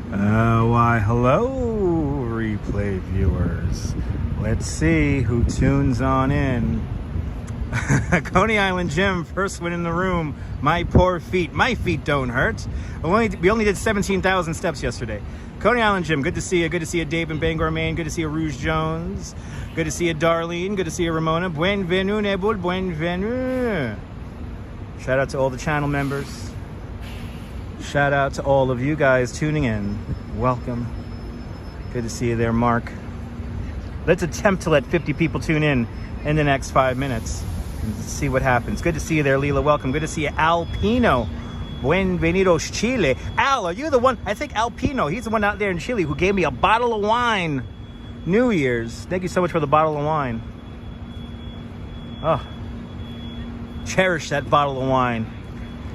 Why, hello, replay viewers. Let's see who tunes on in. Coney Island Jim, first one in the room. My poor feet. My feet don't hurt. We only did 17,000 steps yesterday. Coney Island Jim, good to see you. Good to see you, Dave in Bangor, Maine. Good to see you, Rouge Jones. Good to see you, Darlene. Good to see you, Ramona. Buenvenu, Nebul. Buenvenu. Shout out to all the channel members. Shout out to all of you guys tuning in. Welcome. Good to see you there, Mark. Let's attempt to let 50 people tune in the next 5 minutes and see what happens. Good to see you there, Leela. Welcome. Good to see you, Alpino. Buenvenidos, Chile. Al, are you the one? I think Alpino, he's the one out there in Chile who gave me a bottle of wine. New Year's. Thank you so much for the bottle of wine. Oh, cherish that bottle of wine.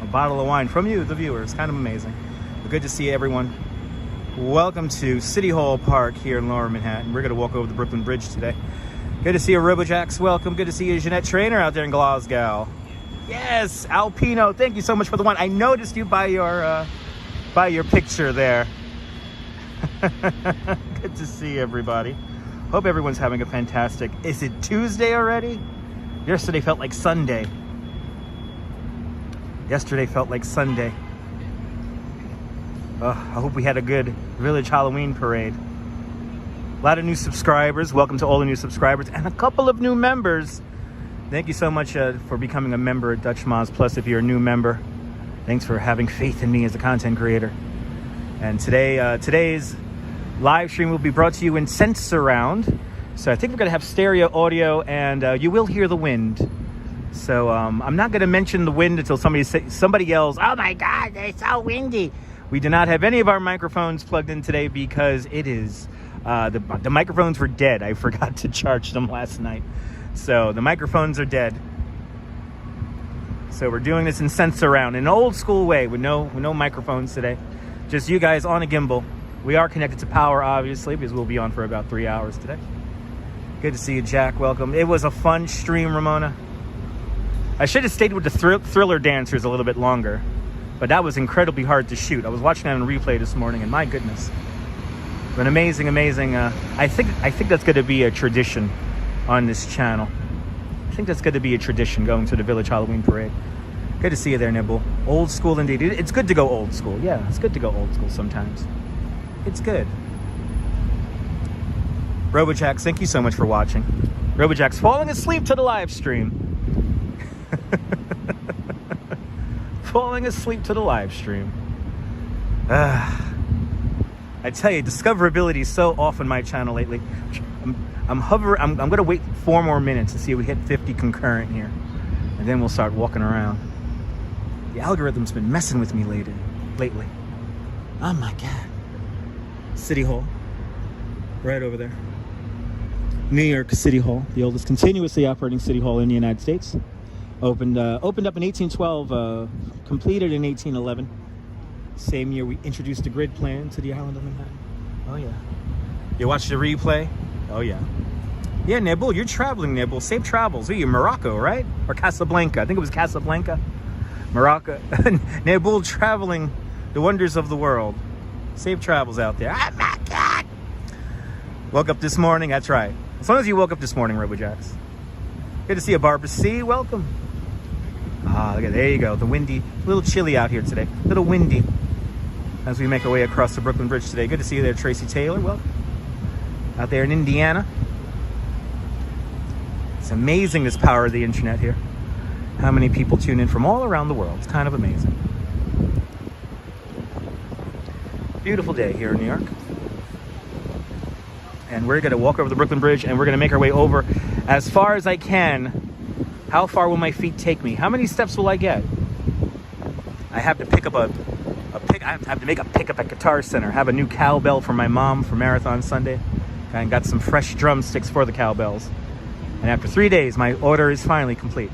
A bottle of wine from you, the viewers. Kind of amazing. But good to see everyone. Welcome to City Hall Park here in Lower Manhattan. We're going to walk over the Brooklyn Bridge today. Good to see you, Robojax. Welcome. Good to see you, Jeanette Trainer out there in Glasgow. Yes, Alpino. Thank you so much for the wine. I noticed you by your picture there. Good to see everybody. Hope everyone's having a fantastic... Is it Tuesday already? Yesterday felt like Sunday. Yesterday felt like Sunday. I hope we had a good Village Halloween parade. A lot of new subscribers. Welcome to all the new subscribers. And a couple of new members. Thank you so much for becoming a member at Dutch Moz Plus if you're a new member. Thanks for having faith in me as a content creator. And today's live stream will be brought to you in Sense Surround. So I think we're going to have stereo audio and you will hear the wind. So I'm not going to mention the wind until somebody yells, "Oh my God, it's so windy." We do not have any of our microphones plugged in today because it is, the microphones were dead. I forgot to charge them last night. So the microphones are dead. So we're doing this in Sense Surround, in an old school way with no microphones today. Just you guys on a gimbal. We are connected to power, obviously, because we'll be on for about 3 hours today. Good to see you, Jack. Welcome. It was a fun stream, Ramona. I should have stayed with the thriller dancers a little bit longer, but that was incredibly hard to shoot. I was watching that on replay this morning, and my goodness, an amazing. I think that's going to be a tradition on this channel. I think that's going to be a tradition, going to the Village Halloween Parade. Good to see you there, Nibble. Old school indeed. It's good to go old school. Yeah, it's good to go old school sometimes. It's good. Robojax, thank you so much for watching. Robojax falling asleep to the live stream. Falling asleep to the live stream. I tell you, discoverability is so off on my channel lately. I'm gonna wait 4 more minutes to see if we hit 50 concurrent here, and then we'll start walking around. The algorithm's been messing with me lately. Oh my God. City Hall, right over there. New York City Hall, the oldest continuously operating city hall in the United States. Opened up in 1812, completed in 1811. Same year we introduced the grid plan to the island of Manhattan. Oh yeah. You watched the replay? Oh yeah. Yeah, Nebul, you're traveling, Nebul. Safe travels. Are you in Morocco, right? Or Casablanca? I think it was Casablanca. Morocco. Nebul traveling the wonders of the world. Safe travels out there. Oh my God. Woke up this morning. That's right. As long as you woke up this morning, Robojax. Good to see you, Barbara C. Welcome. Ah, look at, there you go. The windy, a little chilly out here today. A little windy as we make our way across the Brooklyn Bridge today. Good to see you there, Tracy Taylor. Welcome. Out there in Indiana. It's amazing, this power of the internet here. How many people tune in from all around the world. It's kind of amazing. Beautiful day here in New York. And we're going to walk over the Brooklyn Bridge, and we're going to make our way over as far as I can. How far will my feet take me? How many steps will I get? I have to pick up I have to make a pickup at Guitar Center. Have a new cowbell for my mom for Marathon Sunday. And got some fresh drumsticks for the cowbells. And after 3 days, my order is finally complete.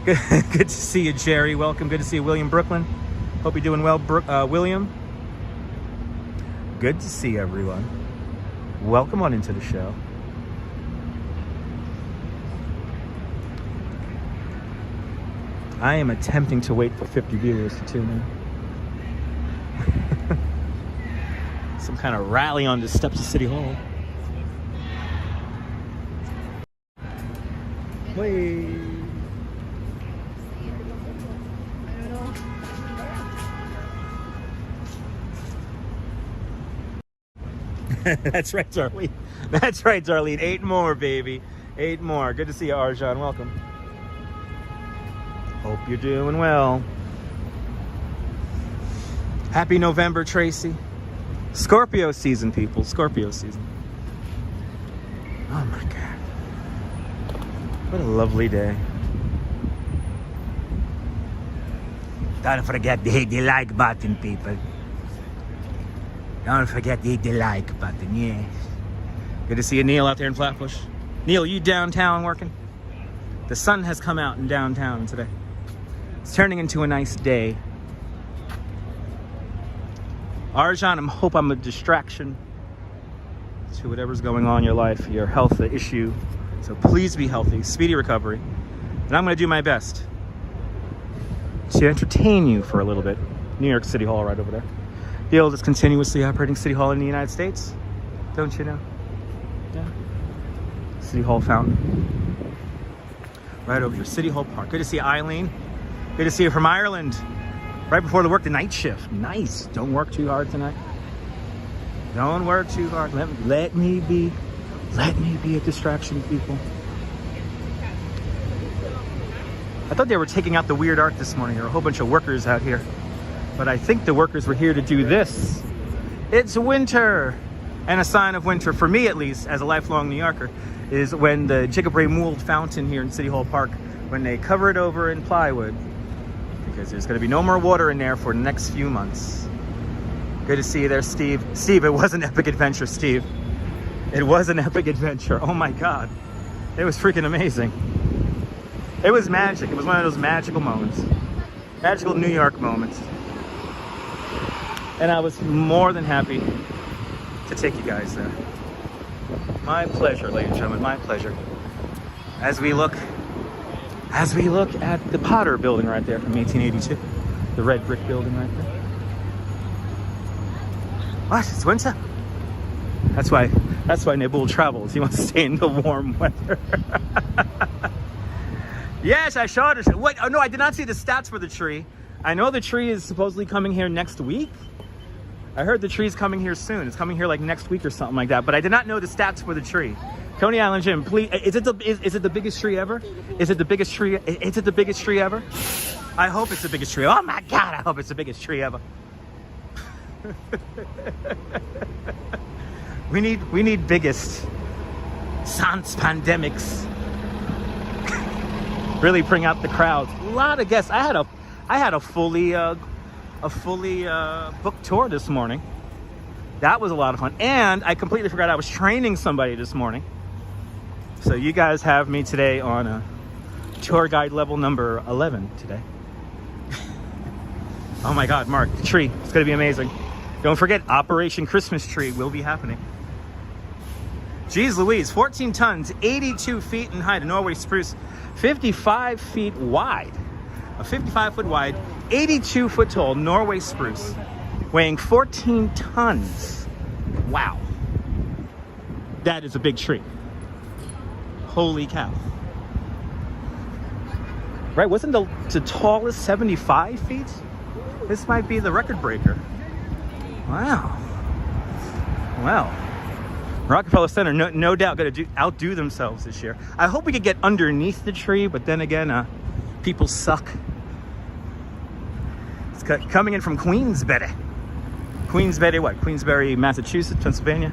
Good to see you, Jerry. Welcome. Good to see you, William Brooklyn. Hope you're doing well, William. Good to see everyone. Welcome on into the show. I am attempting to wait for 50 viewers to tune in. Some kind of rally on the steps of City Hall. Wait. That's right, Darlene. That's right, Darlene. 8 more, baby. 8 more. Good to see you, Arjan. Welcome. Hope you're doing well. Happy November, Tracy. Scorpio season, people. Scorpio season. Oh my God. What a lovely day. Don't forget to hit the like button, people. Don't forget to hit the like button, yes. Good to see you, Neil, out there in Flatbush. Neil, you downtown working? The sun has come out in downtown today. It's turning into a nice day. Arjan, I hope I'm a distraction to whatever's going on in your life, your health issue. So please be healthy, speedy recovery. And I'm going to do my best to entertain you for a little bit. New York City Hall right over there. The oldest continuously operating city hall in the United States. Don't you know? Yeah. City Hall fountain. Right over here, City Hall Park. Good to see you, Eileen. Good to see you from Ireland. Right before the work, the night shift. Nice. Don't work too hard tonight. Don't work too hard. Let me be a distraction, people. I thought they were taking out the weird art this morning. There were a whole bunch of workers out here. But I think the workers were here to do this. It's winter. And a sign of winter, for me at least, as a lifelong New Yorker, is when the Gimble mold fountain here in City Hall Park, when they cover it over in plywood, because there's going to be no more water in there for the next few months. Good to see you there, Steve. Steve, it was an epic adventure, Steve. It was an epic adventure. Oh my God. It was freaking amazing. It was magic. It was one of those magical moments. Magical New York moments. And I was more than happy to take you guys there. My pleasure, ladies and gentlemen, my pleasure. As we look at the Potter building right there from 1882. The red brick building right there. What? It's winter? That's why Nabul travels. He wants to stay in the warm weather. Yes, I showed it. Wait, oh no, I did not see the stats for the tree. I know the tree is supposedly coming here next week. I heard the tree's coming here soon. It's coming here like next week or something like that. But I did not know the stats for the tree. Coney Island Jim, please. Is it the biggest tree ever? Is it the biggest tree? Is it the biggest tree ever? I hope it's the biggest tree. Oh my God! I hope it's the biggest tree ever. We need biggest. Sans pandemics. Really bring out the crowds. A lot of guests. I had a fully booked tour this morning. That was a lot of fun. And I completely forgot I was training somebody this morning. So you guys have me today on a tour guide level number 11 today. Oh my God, Mark, the tree. It's going to be amazing. Don't forget, Operation Christmas Tree will be happening. Geez Louise, 14 tons, 82 feet in height, a Norway spruce, 55 feet wide. A 55-foot wide, 82-foot tall Norway spruce, weighing 14 tons. Wow. That is a big tree. Holy cow. Right, wasn't the tallest 75 feet? This might be the record breaker. Wow. Wow. Rockefeller Center, no doubt, going to outdo themselves this year. I hope we could get underneath the tree, but then again, people suck. It's coming in from Queensbury. Queensbury, what? Queensbury, Massachusetts, Pennsylvania.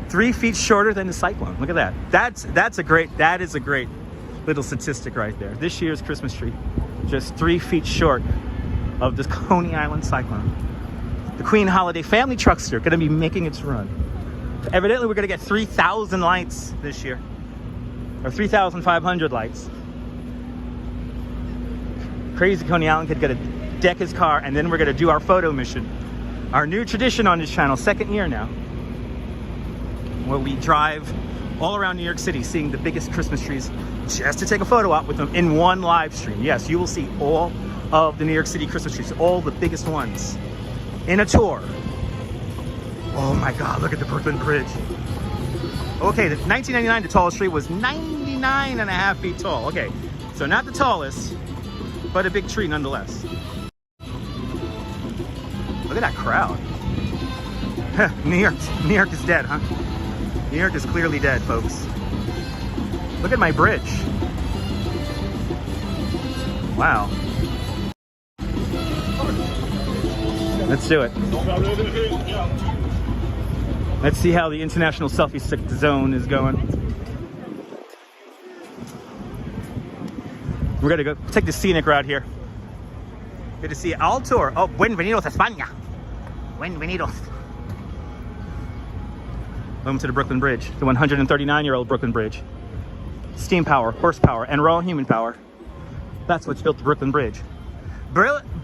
3 feet shorter than the cyclone. Look at that. That is a great little statistic right there. This year's Christmas tree, just 3 feet short of the Coney Island cyclone. The Queen Holiday Family Truckster going to be making its run. Evidently, we're going to get 3,000 lights this year, or 3,500 lights. Crazy Coney Island kid going to deck his car, and then we're going to do our photo mission. Our new tradition on this channel, second year now, where we drive all around New York City, seeing the biggest Christmas trees, just to take a photo out with them in one live stream. Yes, you will see all of the New York City Christmas trees, all the biggest ones. in a tour. Oh my God, look at the Brooklyn Bridge. Okay, the 1999, the tallest tree was 99.5 feet tall. Okay, so not the tallest, but a big tree nonetheless. Look at that crowd. New York is dead, huh? New York is clearly dead, folks. Look at my bridge. Wow. Let's do it. Let's see how the international selfie stick zone is going. We're gonna go take the scenic route here. Good to see you. All tour. Oh, bienvenidos a España. Bienvenidos. Welcome to the Brooklyn Bridge, the 139-year-old Brooklyn Bridge. Steam power, horsepower, and raw human power. That's what's built the Brooklyn Bridge.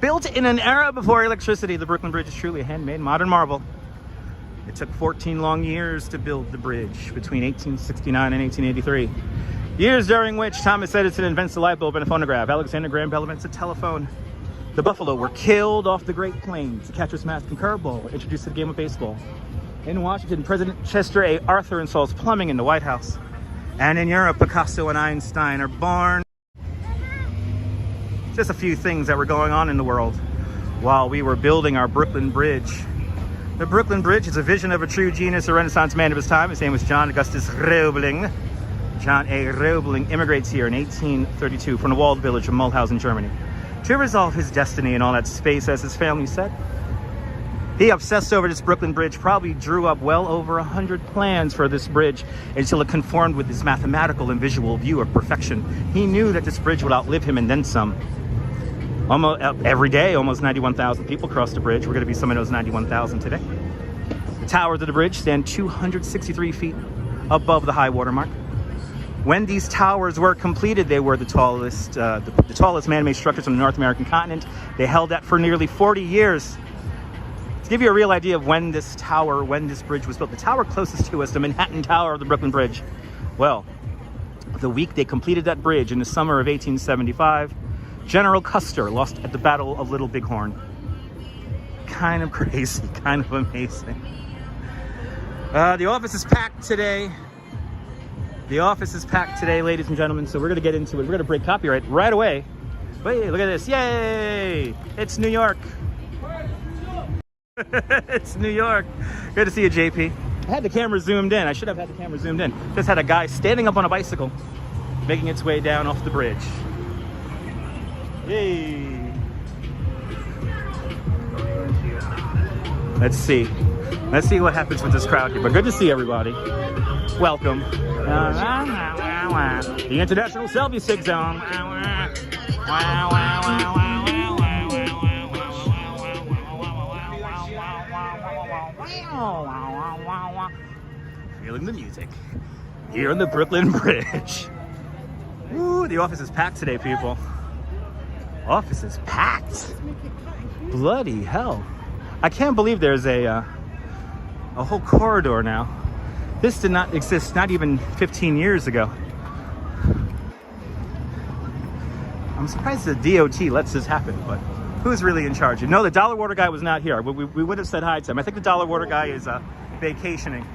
Built in an era before electricity, the Brooklyn Bridge is truly a handmade modern marvel. It took 14 long years to build the bridge between 1869 and 1883. Years during which Thomas Edison invents the light bulb and a phonograph. Alexander Graham Bell invents a telephone. The Buffalo were killed off the Great Plains. The catcher's mask and curveball introduced to the game of baseball. In Washington, President Chester A. Arthur installs plumbing in the White House. And in Europe, Picasso and Einstein are born. Just a few things that were going on in the world while we were building our Brooklyn Bridge. The Brooklyn Bridge is a vision of a true genius, a Renaissance man of his time. His name was John Augustus Roebling. John A. Roebling immigrates here in 1832 from the walled village of Mulhausen, Germany, to resolve his destiny in all that space, as his family said. He obsessed over this Brooklyn Bridge, probably drew up well over 100 plans for this bridge until it conformed with his mathematical and visual view of perfection. He knew that this bridge would outlive him and then some. Almost every day, almost 91,000 people cross the bridge. We're going to be some of those 91,000 today. The towers of the bridge stand 263 feet above the high water mark. When these towers were completed, they were the tallest man-made structures on the North American continent. They held that for nearly 40 years. To give you a real idea of when this bridge was built, the tower closest to us, the Manhattan Tower of the Brooklyn Bridge, well, the week they completed that bridge in the summer of 1875, General Custer lost at the Battle of Little Bighorn. Kind of crazy, kind of amazing. The office is packed today. The office is packed today, ladies and gentlemen, so we're gonna get into it. We're gonna break copyright right away. Wait, look at this, yay! It's New York. It's New York. Good to see you, JP. I had the camera zoomed in. I should have had the camera zoomed in. Just had a guy standing up on a bicycle, making its way down off the bridge. Yay! Let's see what happens with this crowd here. But good to see everybody. Welcome. The International Selfie Stick Zone. Feeling the music here on the Brooklyn Bridge. Ooh, the office is packed today, people. Office is packed. Bloody hell. I can't believe there's a whole corridor now. This did not exist not even 15 years ago. I'm surprised the DOT lets this happen, but who's really in charge? No, the Dollar Water guy was not here. We would have said hi to him. I think the Dollar Water guy is vacationing.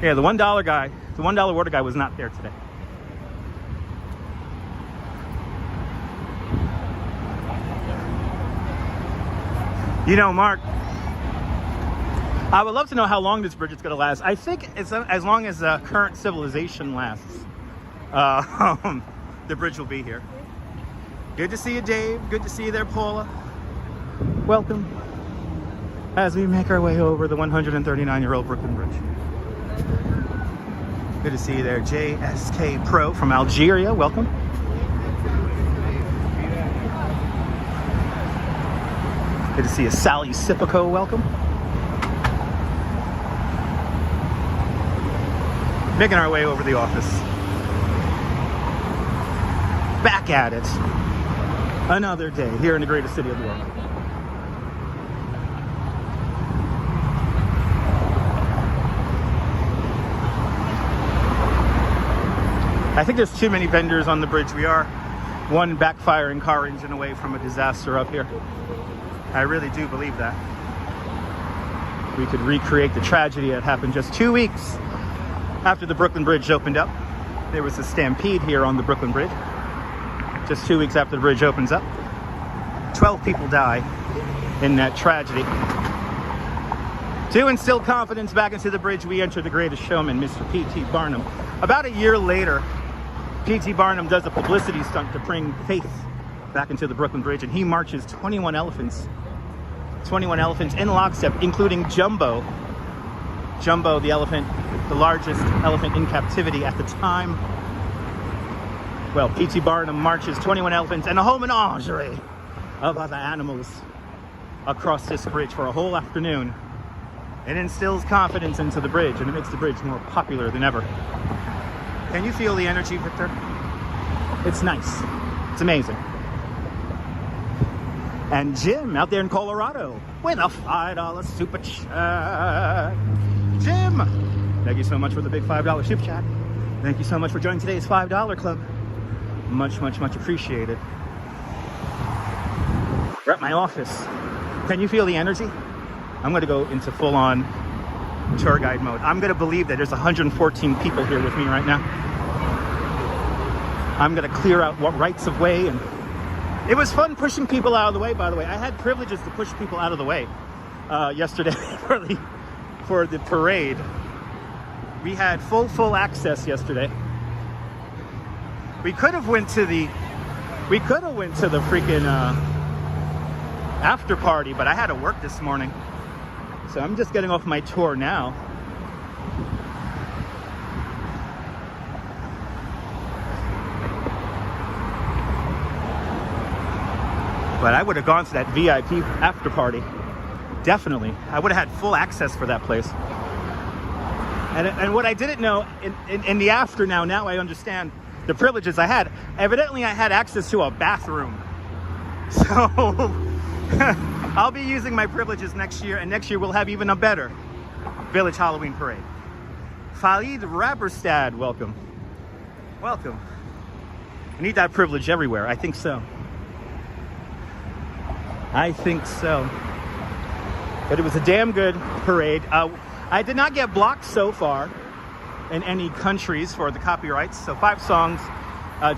Yeah, the $1 guy, the $1 Water guy was not there today. You know, Mark, I would love to know how long this bridge is going to last. I think it's as long as current civilization lasts, the bridge will be here. Good to see you, Dave. Good to see you there, Paula. Welcome as we make our way over the 139-year-old Brooklyn Bridge. Good to see you there, JSK Pro from Algeria. Welcome. Good to see you, Sally Sipico. Welcome. Making our way over the office. Back at it. Another day here in the greatest city of the world. I think there's too many vendors on the bridge. We are one backfiring car engine away from a disaster up here. I really do believe that. We could recreate the tragedy that happened just 2 weeks after the Brooklyn Bridge opened up. There was a stampede here on the Brooklyn Bridge. Just 2 weeks after the bridge opens up. 12 people die in that tragedy. To instill confidence back into the bridge, we enter the greatest showman, Mr. P.T. Barnum. About a year later, P.T. Barnum does a publicity stunt to bring faith back into the Brooklyn Bridge, and he marches 21 elephants. 21 elephants in lockstep, including Jumbo. Jumbo, the elephant, the largest elephant in captivity at the time. Well, P.T. Barnum marches 21 elephants and a whole menagerie of other animals across this bridge for a whole afternoon. It instills confidence into the bridge, and it makes the bridge more popular than ever. Can you feel the energy, Victor? It's nice. It's amazing. And Jim out there in Colorado with a $5 super chat. Jim, thank you so much for the big $5 super chat. Thank you so much for joining today's $5 club. Much, much, much appreciated. We're at my office. Can you feel the energy? I'm going to go into full-on tour guide mode. I'm going to believe that there's 114 people here with me right now. I'm going to clear out what rights of way, and it was fun pushing people out of the way, by the way. I had privileges to push people out of the way yesterday for the parade. We had full access yesterday. We could have went to the freaking after party, but I had to work this morning. So I'm just getting off my tour now. But I would have gone to that VIP after party. Definitely. I would have had full access for that place. And what I didn't know in the after now I understand the privileges I had. Evidently I had access to a bathroom. So I'll be using my privileges next year, and next year we'll have even a better Village Halloween Parade. Khalid Raberstad, welcome. Welcome. I need that privilege everywhere. I think so. I think so. But it was a damn good parade. I did not get blocked so far in any countries for the copyrights. So 5 songs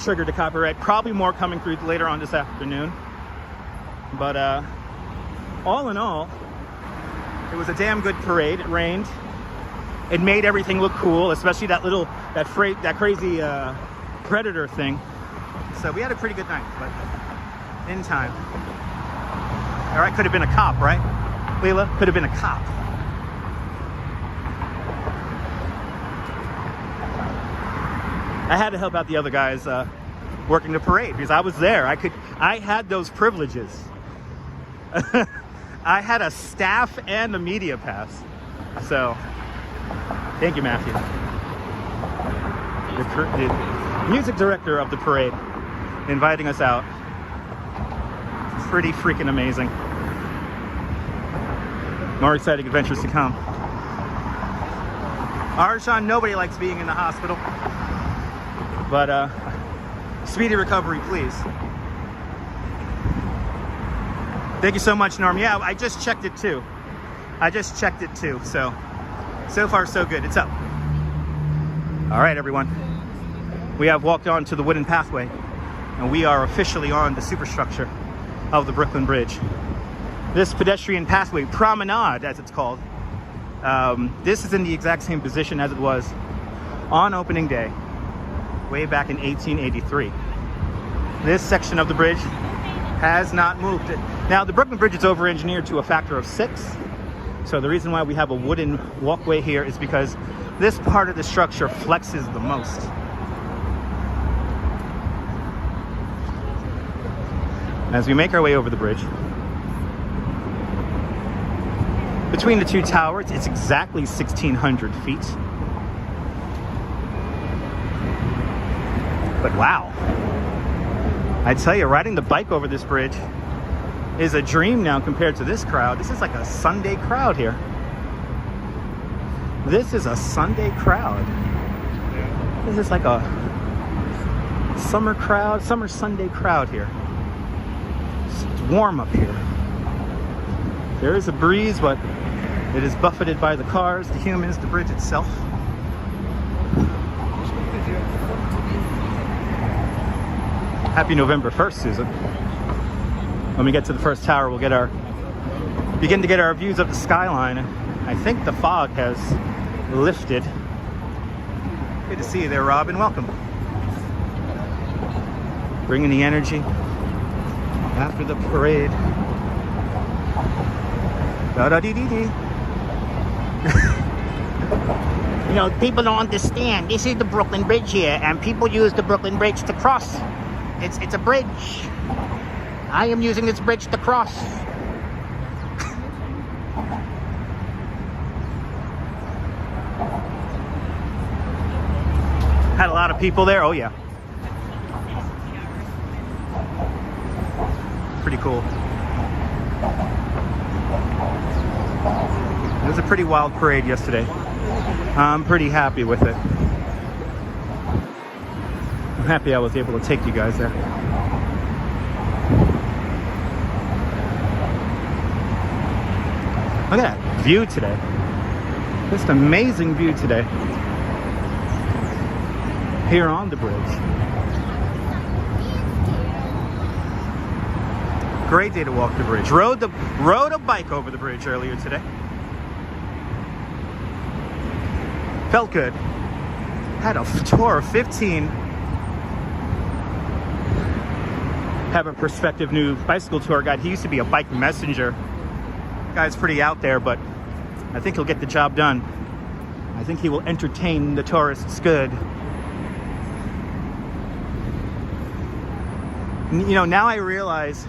triggered the copyright. Probably more coming through later on this afternoon. But all in all, it was a damn good parade. It rained. It made everything look cool, especially that crazy predator thing. So we had a pretty good night, but in time. All right, could have been a cop, right? Leela, could have been a cop. I had to help out the other guys working the parade because I was there. I had those privileges. I had a staff and a media pass. So, thank you, Matthew. The music director of the parade inviting us out. Pretty freaking amazing. More exciting adventures to come. Arjan, nobody likes being in the hospital. But speedy recovery, please. Thank you so much, Norm. Yeah, I just checked it too. So far so good. It's up. All right, everyone. We have walked on to the wooden pathway, and we are officially on the superstructure of the Brooklyn Bridge. This pedestrian pathway, promenade as it's called, this is in the exact same position as it was on opening day, way back in 1883. This section of the bridge has not moved. Now, the Brooklyn Bridge is over-engineered to a factor of 6. So the reason why we have a wooden walkway here is because this part of the structure flexes the most. As we make our way over the bridge, between the two towers, it's exactly 1,600 feet. But wow, I tell you, riding the bike over this bridge is a dream now compared to this crowd. This is like a Sunday crowd here. This is a Sunday crowd. This is like a Summer Sunday crowd here. It's warm up here. There is a breeze, but it is buffeted by the cars, the humans, the bridge itself. Happy November 1st, Susan. When we get to the first tower, we'll begin to get our views of the skyline. I think the fog has lifted. Good to see you there, Robin. Welcome. Bringing the energy after the parade. Da-da-dee-dee-dee. You know, people don't understand. This is the Brooklyn Bridge here, and people use the Brooklyn Bridge to cross. It's a bridge. I am using this bridge to cross. Had a lot of people there. Oh yeah. Pretty cool. It was a pretty wild parade yesterday. I'm pretty happy with it. I'm happy I was able to take you guys there. Look at that view today. Just amazing view today. Here on the bridge. Great day to walk the bridge. Rode a bike over the bridge earlier today. Felt good. Had a tour of 15. Have a prospective new bicycle tour guide. He used to be a bike messenger. Guy's pretty out there, but I think he'll get the job done. I think he will entertain the tourists good. You know, now I realize,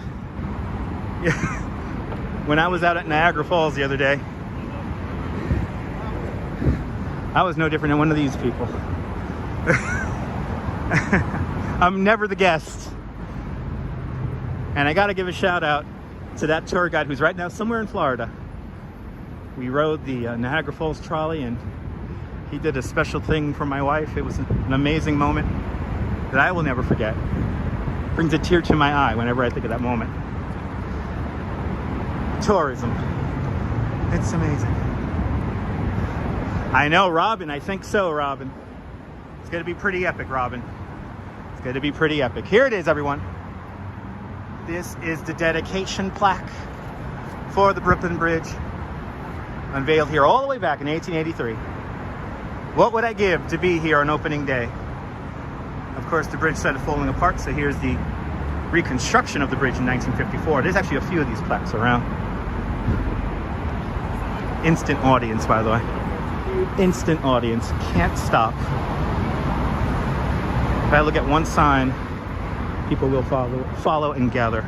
when I was out at Niagara Falls the other day, I was no different than one of these people. I'm never the guest. And I gotta give a shout out to that tour guide who's right now somewhere in Florida. We rode the Niagara Falls trolley, and he did a special thing for my wife. It was an amazing moment that I will never forget. Brings a tear to my eye whenever I think of that moment. Tourism. It's amazing. I know, Robin. I think so, Robin. It's going to be pretty epic, Robin. It's going to be pretty epic. Here it is, everyone. This is the dedication plaque for the Brooklyn Bridge. Unveiled here all the way back in 1883. What would I give to be here on opening day? Of course, the bridge started falling apart, so here's the reconstruction of the bridge in 1954. There's actually a few of these plaques around. Instant audience, by the way. Instant audience. Can't stop. If I look at one sign, people will follow and gather.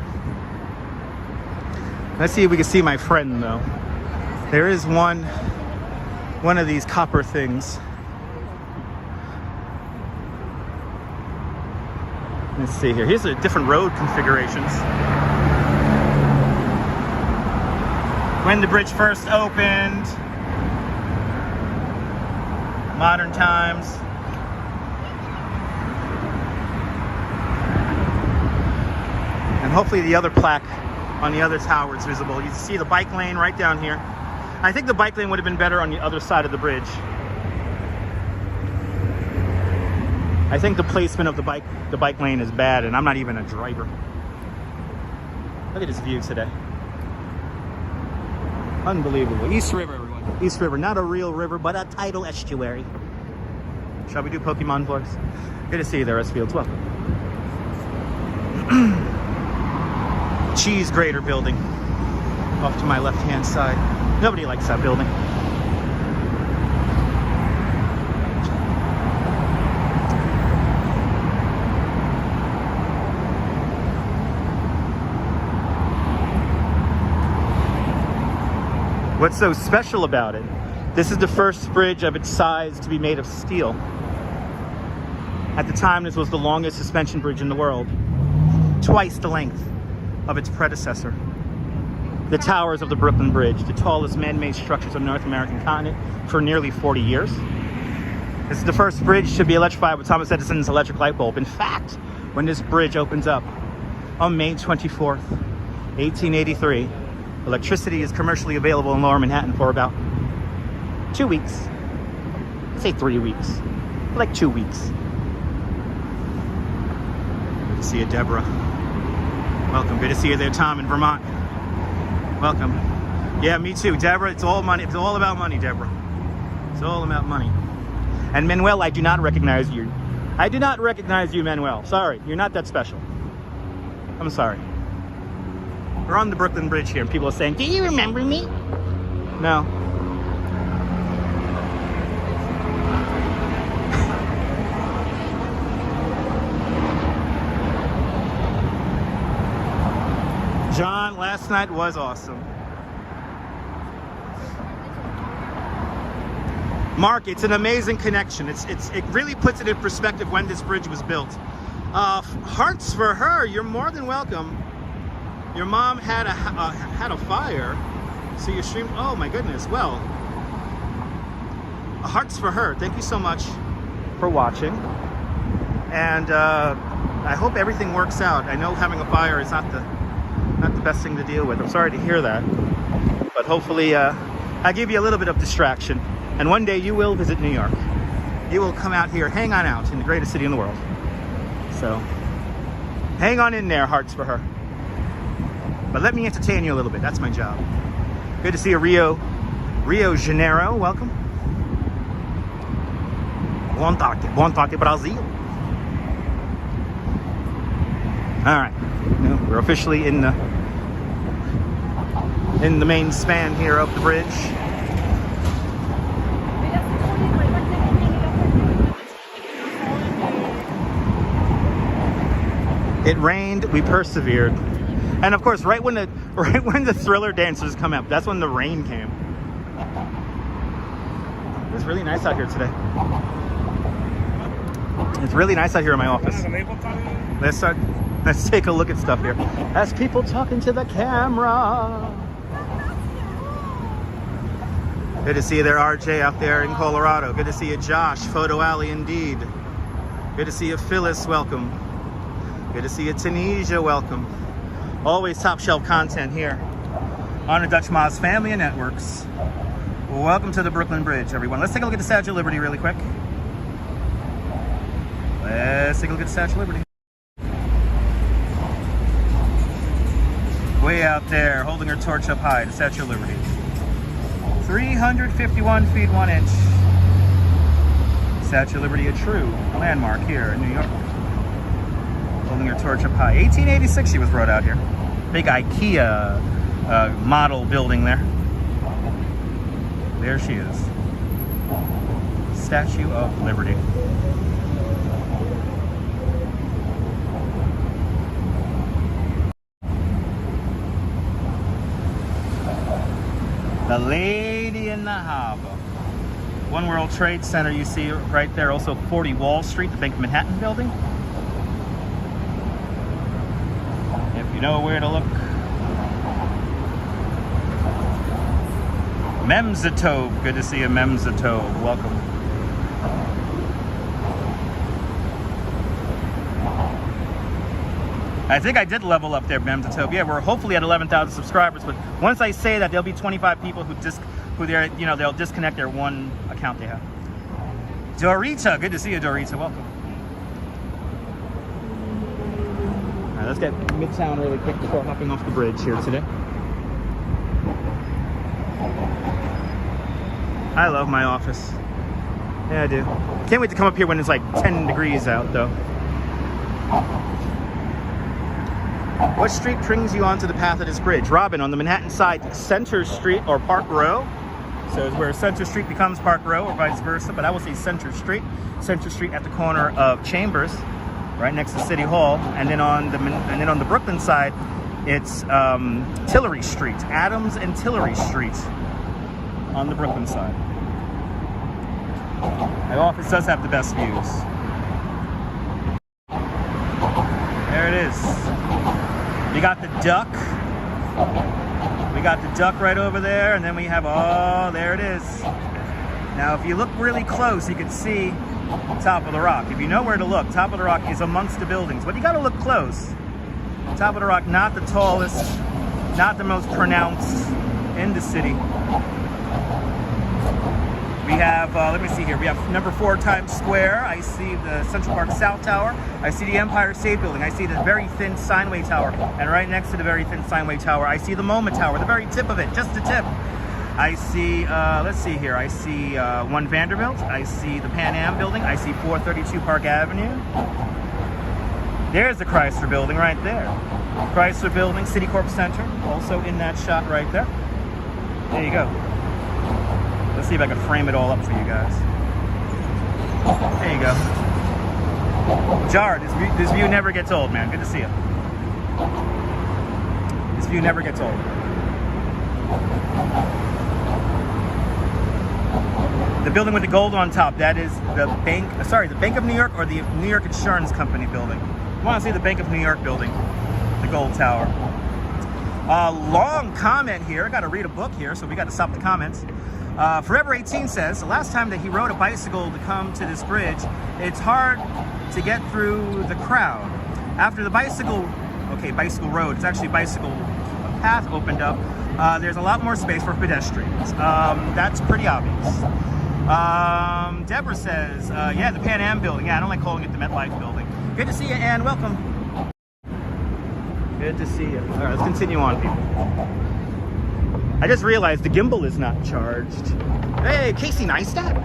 Let's see if we can see my friend, though. There is one of these copper things. Let's see here. Here's the different road configurations. When the bridge first opened, modern times. And hopefully the other plaque on the other tower is visible. You see the bike lane right down here. I think the bike lane would have been better on the other side of the bridge. I think the placement of the bike lane is bad, and I'm not even a driver. Look at this view today. Unbelievable. East River, everyone. East River, not a real river, but a tidal estuary. Shall we do Pokemon voice? Good to see you there, S. Fields. Welcome. Cheese grater building off to my left-hand side. Nobody likes that building. What's so special about it? This is the first bridge of its size to be made of steel. At the time, this was the longest suspension bridge in the world, twice the length of its predecessor. The towers of the Brooklyn Bridge, the tallest man-made structures on the North American continent for nearly 40 years. This is the first bridge to be electrified with Thomas Edison's electric light bulb. In fact, when this bridge opens up on May 24th, 1883. Electricity is commercially available in Lower Manhattan for about 2 weeks. I'd say 3 weeks. Like 2 weeks. Good to see you, Deborah. Welcome. Good to see you there, Tom, in Vermont. Welcome. Yeah, me too. Deborah, it's all money. It's all about money, Deborah. It's all about money. And Manuel, I do not recognize you. I do not recognize you, Manuel. Sorry, you're not that special. I'm sorry. We're on the Brooklyn Bridge here, and people are saying, "Do you remember me?" No. John, last night was awesome. Mark, it's an amazing connection. It really puts it in perspective when this bridge was built. Hearts for her. You're more than welcome. Your mom had a fire, so you streamed. Oh my goodness. Well, hearts for her. Thank you so much for watching, and I hope everything works out. I know having a fire is not the best thing to deal with. I'm sorry to hear that, but hopefully I give you a little bit of distraction. And one day you will visit New York. You will come out here, hang on out in the greatest city in the world. So, hang on in there, hearts for her. But let me entertain you a little bit. That's my job. Good to see you, Rio Janeiro. Welcome. Buon tarde, Brazil. All right, we're officially in the main span here of the bridge. It rained, we persevered. And of course, right when the Thriller dancers come up, that's when the rain came. It's really nice out here today. It's really nice out here in my office. Let's take a look at stuff here. As people talking to the camera. Good to see you there, RJ, out there in Colorado. Good to see you, Josh. Photo Alley, indeed. Good to see you, Phyllis. Welcome. Good to see you, Tunisia. Welcome. Always top shelf content here on the Dutch Moz Family and Networks. Welcome to the Brooklyn Bridge, everyone. Let's take a look at the Statue of Liberty really quick. Let's take a look at the Statue of Liberty. Way out there, holding her torch up high, the Statue of Liberty. 351 feet 1 inch. Statue of Liberty, a true landmark here in New York. Holding her torch up high. 1886 she was brought out here. Big IKEA model building there. There she is. Statue of Liberty. The Lady in the Harbor. One World Trade Center you see right there. Also 40 Wall Street, the Bank of Manhattan building. If you know where to look. Memzatov. Good to see you, Memzatov. Welcome. I think I did level up there, Memzatov. Yeah, we're hopefully at 11,000 subscribers, but once I say that, there'll be 25 people they'll disconnect their one account they have. Dorita, good to see you, Dorita. Welcome. All right, let's get Midtown really quick before hopping off the bridge here today. I love my office. Yeah, I do. Can't wait to come up here when it's like 10 degrees out, though. What street brings you onto the path of this bridge? Robin, on the Manhattan side, Center Street or Park Row. So it's where Center Street becomes Park Row or vice versa, but I will say Center Street. Center Street at the corner of Chambers, right next to City Hall. And then on the Brooklyn side, it's Tillery Street, Adams and Tillery Street on the Brooklyn side. My office does have the best views. There it is. We got the duck. We got the duck right over there, and then we have, oh, there it is. Now, if you look really close, you can see top of the rock. If you know where to look, top of the rock is amongst the buildings, but you got to look close. Top of the rock, not the tallest, not the most pronounced in the city. We have, let me see here, we have number 4 Times Square. I see the Central Park South Tower. I see the Empire State Building. I see the very thin Steinway Tower. And right next to the very thin Steinway Tower, I see the MoMA Tower, the very tip of it, just the tip. I see, let's see here, I see 1 Vanderbilt. I see the Pan Am Building. I see 432 Park Avenue. There's the Chrysler Building right there. Chrysler Building, Citicorp Center, also in that shot right there. There you go. Let's see if I can frame it all up for you guys. There you go. Jared, this view never gets old, man. Good to see you. This view never gets old. The building with the gold on top, that is the Bank of New York, or the New York Insurance Company building. You want to see the Bank of New York building, the gold tower. Long comment here. I got to read a book here, so we got to stop the comments. Forever 18 says, the last time that he rode a bicycle to come to this bridge, it's hard to get through the crowd. After the bicycle road, it's actually bicycle path opened up, there's a lot more space for pedestrians. That's pretty obvious. Deborah says, yeah, the Pan Am building. Yeah, I don't like calling it the MetLife building. Good to see you, Ann. Welcome. Good to see you. All right, let's continue on, people. I just realized the gimbal is not charged. Hey, Casey Neistat.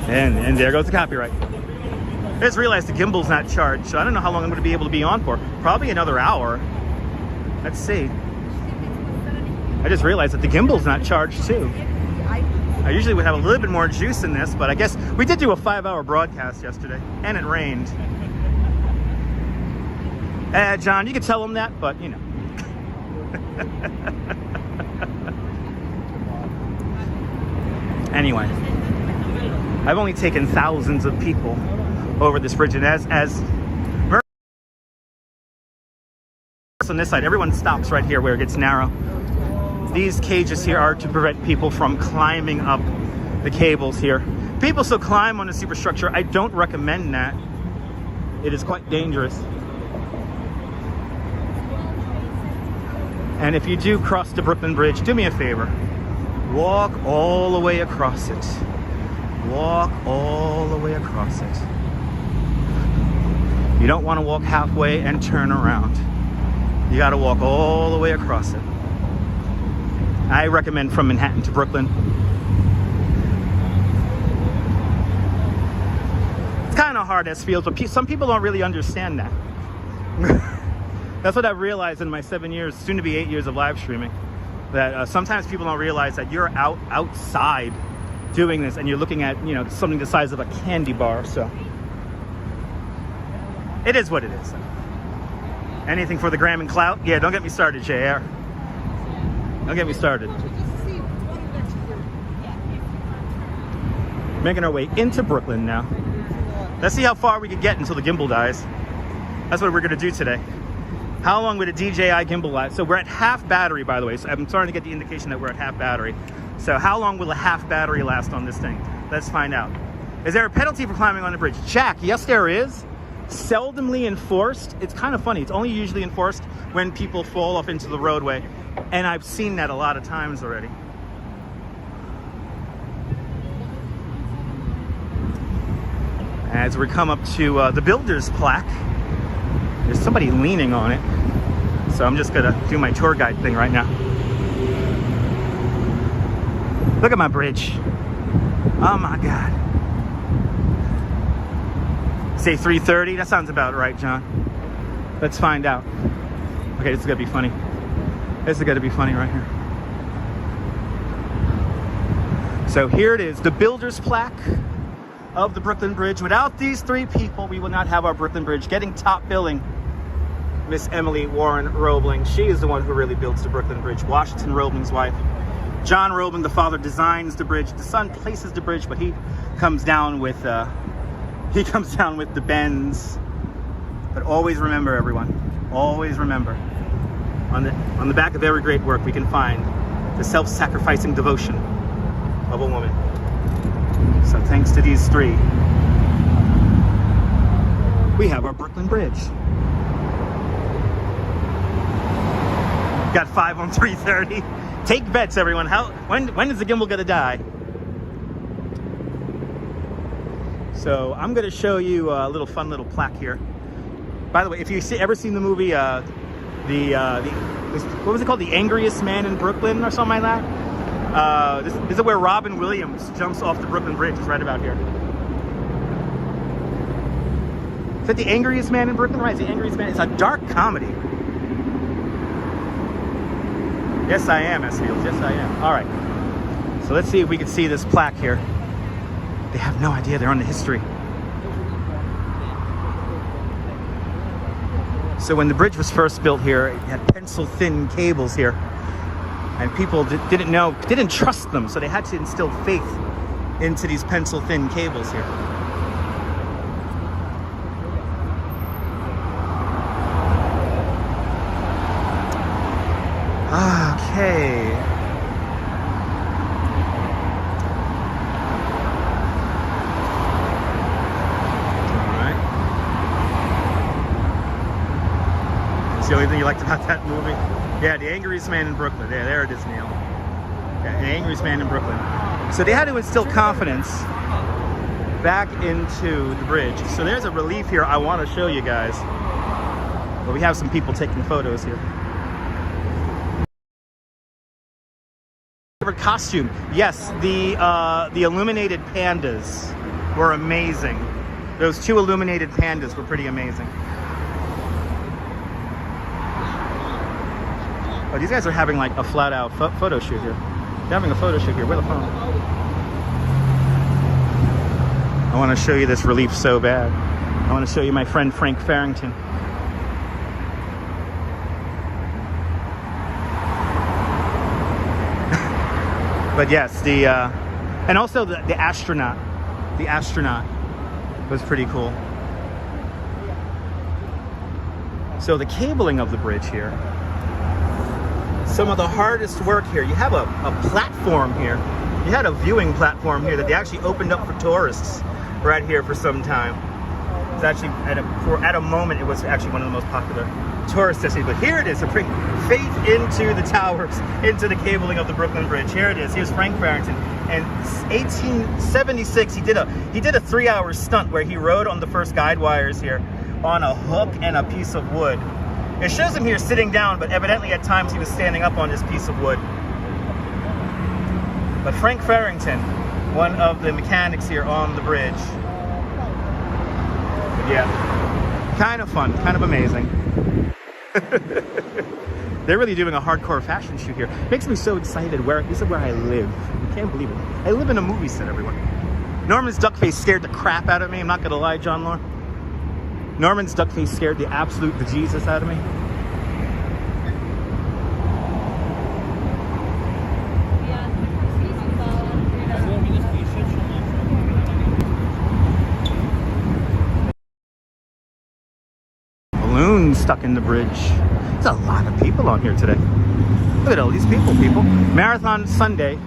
And there goes the copyright. I just realized the gimbal's not charged, so I don't know how long I'm going to be able to be on for. Probably another hour. Let's see. I just realized that the gimbal's not charged too. I usually would have a little bit more juice in this, but I guess we did do a 5-hour broadcast yesterday, and it rained. John, you could tell him that, but you know. Anyway, I've only taken thousands of people over this bridge, and as on this side, everyone stops right here where it gets narrow. These cages here are to prevent people from climbing up the cables here. People still climb on the superstructure. I don't recommend that. It is quite dangerous. And if you do cross the Brooklyn Bridge, do me a favor. Walk all the way across it. Walk all the way across it. You don't want to walk halfway and turn around. You got to walk all the way across it. I recommend from Manhattan to Brooklyn. It's kind of hard as feels, but some people don't really understand that. That's what I've realized in my 7 years, soon to be 8 years of live streaming. That sometimes people don't realize that you're outside doing this, and you're looking at, you know, something the size of a candy bar. So it is what it is. Anything for the gram and clout? Yeah, don't get me started, JR. Don't get me started. Making our way into Brooklyn now. Let's see how far we can get until the gimbal dies. That's what we're gonna do today. How long would a DJI gimbal last? So we're at half battery, by the way. So I'm starting to get the indication that we're at half battery. So how long will a half battery last on this thing? Let's find out. Is there a penalty for climbing on the bridge? Jack, yes there is. Seldomly enforced. It's kind of funny. It's only usually enforced when people fall off into the roadway. And I've seen that a lot of times already. As we come up to the builder's plaque, there's somebody leaning on it. So I'm just gonna do my tour guide thing right now. Look at my bridge. Oh my God. Say 3:30, that sounds about right, John. Let's find out. Okay, this is gonna be funny. This is gonna be funny right here. So here it is, the builder's plaque of the Brooklyn Bridge. Without these 3 people, we will not have our Brooklyn Bridge. Getting top billing, Miss Emily Warren Roebling. She is the one who really builds the Brooklyn Bridge. Washington Roebling's wife. John Roebling, the father, designs the bridge. The son places the bridge, but he comes down with the bends. But always remember, everyone, always remember, on the back of every great work we can find the self-sacrificing devotion of a woman. So thanks to these three, we have our Brooklyn Bridge. Got 5 on 330. Take bets, everyone. When is the gimbal gonna die? So I'm gonna show you a little fun little plaque here. By the way, if you ever seen the movie, what was it called? The Angriest Man in Brooklyn or something like that? This is where Robin Williams jumps off the Brooklyn Bridge. It's right about here. Is that The Angriest Man in Brooklyn? Right, it's The Angriest Man. It's a dark comedy. Yes, I am, S-Fields. Yes, I am. All right. So let's see if we can see this plaque here. They have no idea. They're on the history. So when the bridge was first built here, it had pencil-thin cables here. And people didn't trust them, so they had to instill faith into these pencil-thin cables here. Okay. Alright. That's the only thing you liked about that movie? Yeah, The Angriest Man in Brooklyn. Yeah, there it is, Neil. Yeah, The Angriest Man in Brooklyn. So they had to instill confidence back into the bridge. So there's a relief here I want to show you guys. But we have some people taking photos here. Favorite costume? Yes, the illuminated pandas were amazing. Those 2 illuminated pandas were pretty amazing. Oh, these guys are having like a flat-out photo shoot here. They're having a photo shoot here. Where the phone? I want to show you this relief so bad. I want to show you my friend Frank Farrington. But yes, and also the astronaut. The astronaut was pretty cool. So the cabling of the bridge here, some of the hardest work here. You have a platform here. You had a viewing platform here that they actually opened up for tourists right here for some time. It's actually, at a moment, it was actually one of the most popular tourist destinations. But here it is, to bring faith into the towers, into the cabling of the Brooklyn Bridge. Here it is. Here's Frank Farrington. And 1876, he did a 3-hour stunt where he rode on the first guide wires here on a hook and a piece of wood. It shows him here sitting down, but evidently at times he was standing up on this piece of wood. But Frank Farrington, one of the mechanics here on the bridge. But yeah, kind of fun, kind of amazing. They're really doing a hardcore fashion shoot here. Makes me so excited. This is where I live. I can't believe it. I live in a movie set, everyone. Norman's duck face scared the crap out of me. I'm not gonna lie, John Lore. Norman's duck face scared the absolute bejesus out of me. Balloons stuck in the bridge. There's a lot of people on here today. Look at all these people. Marathon Sunday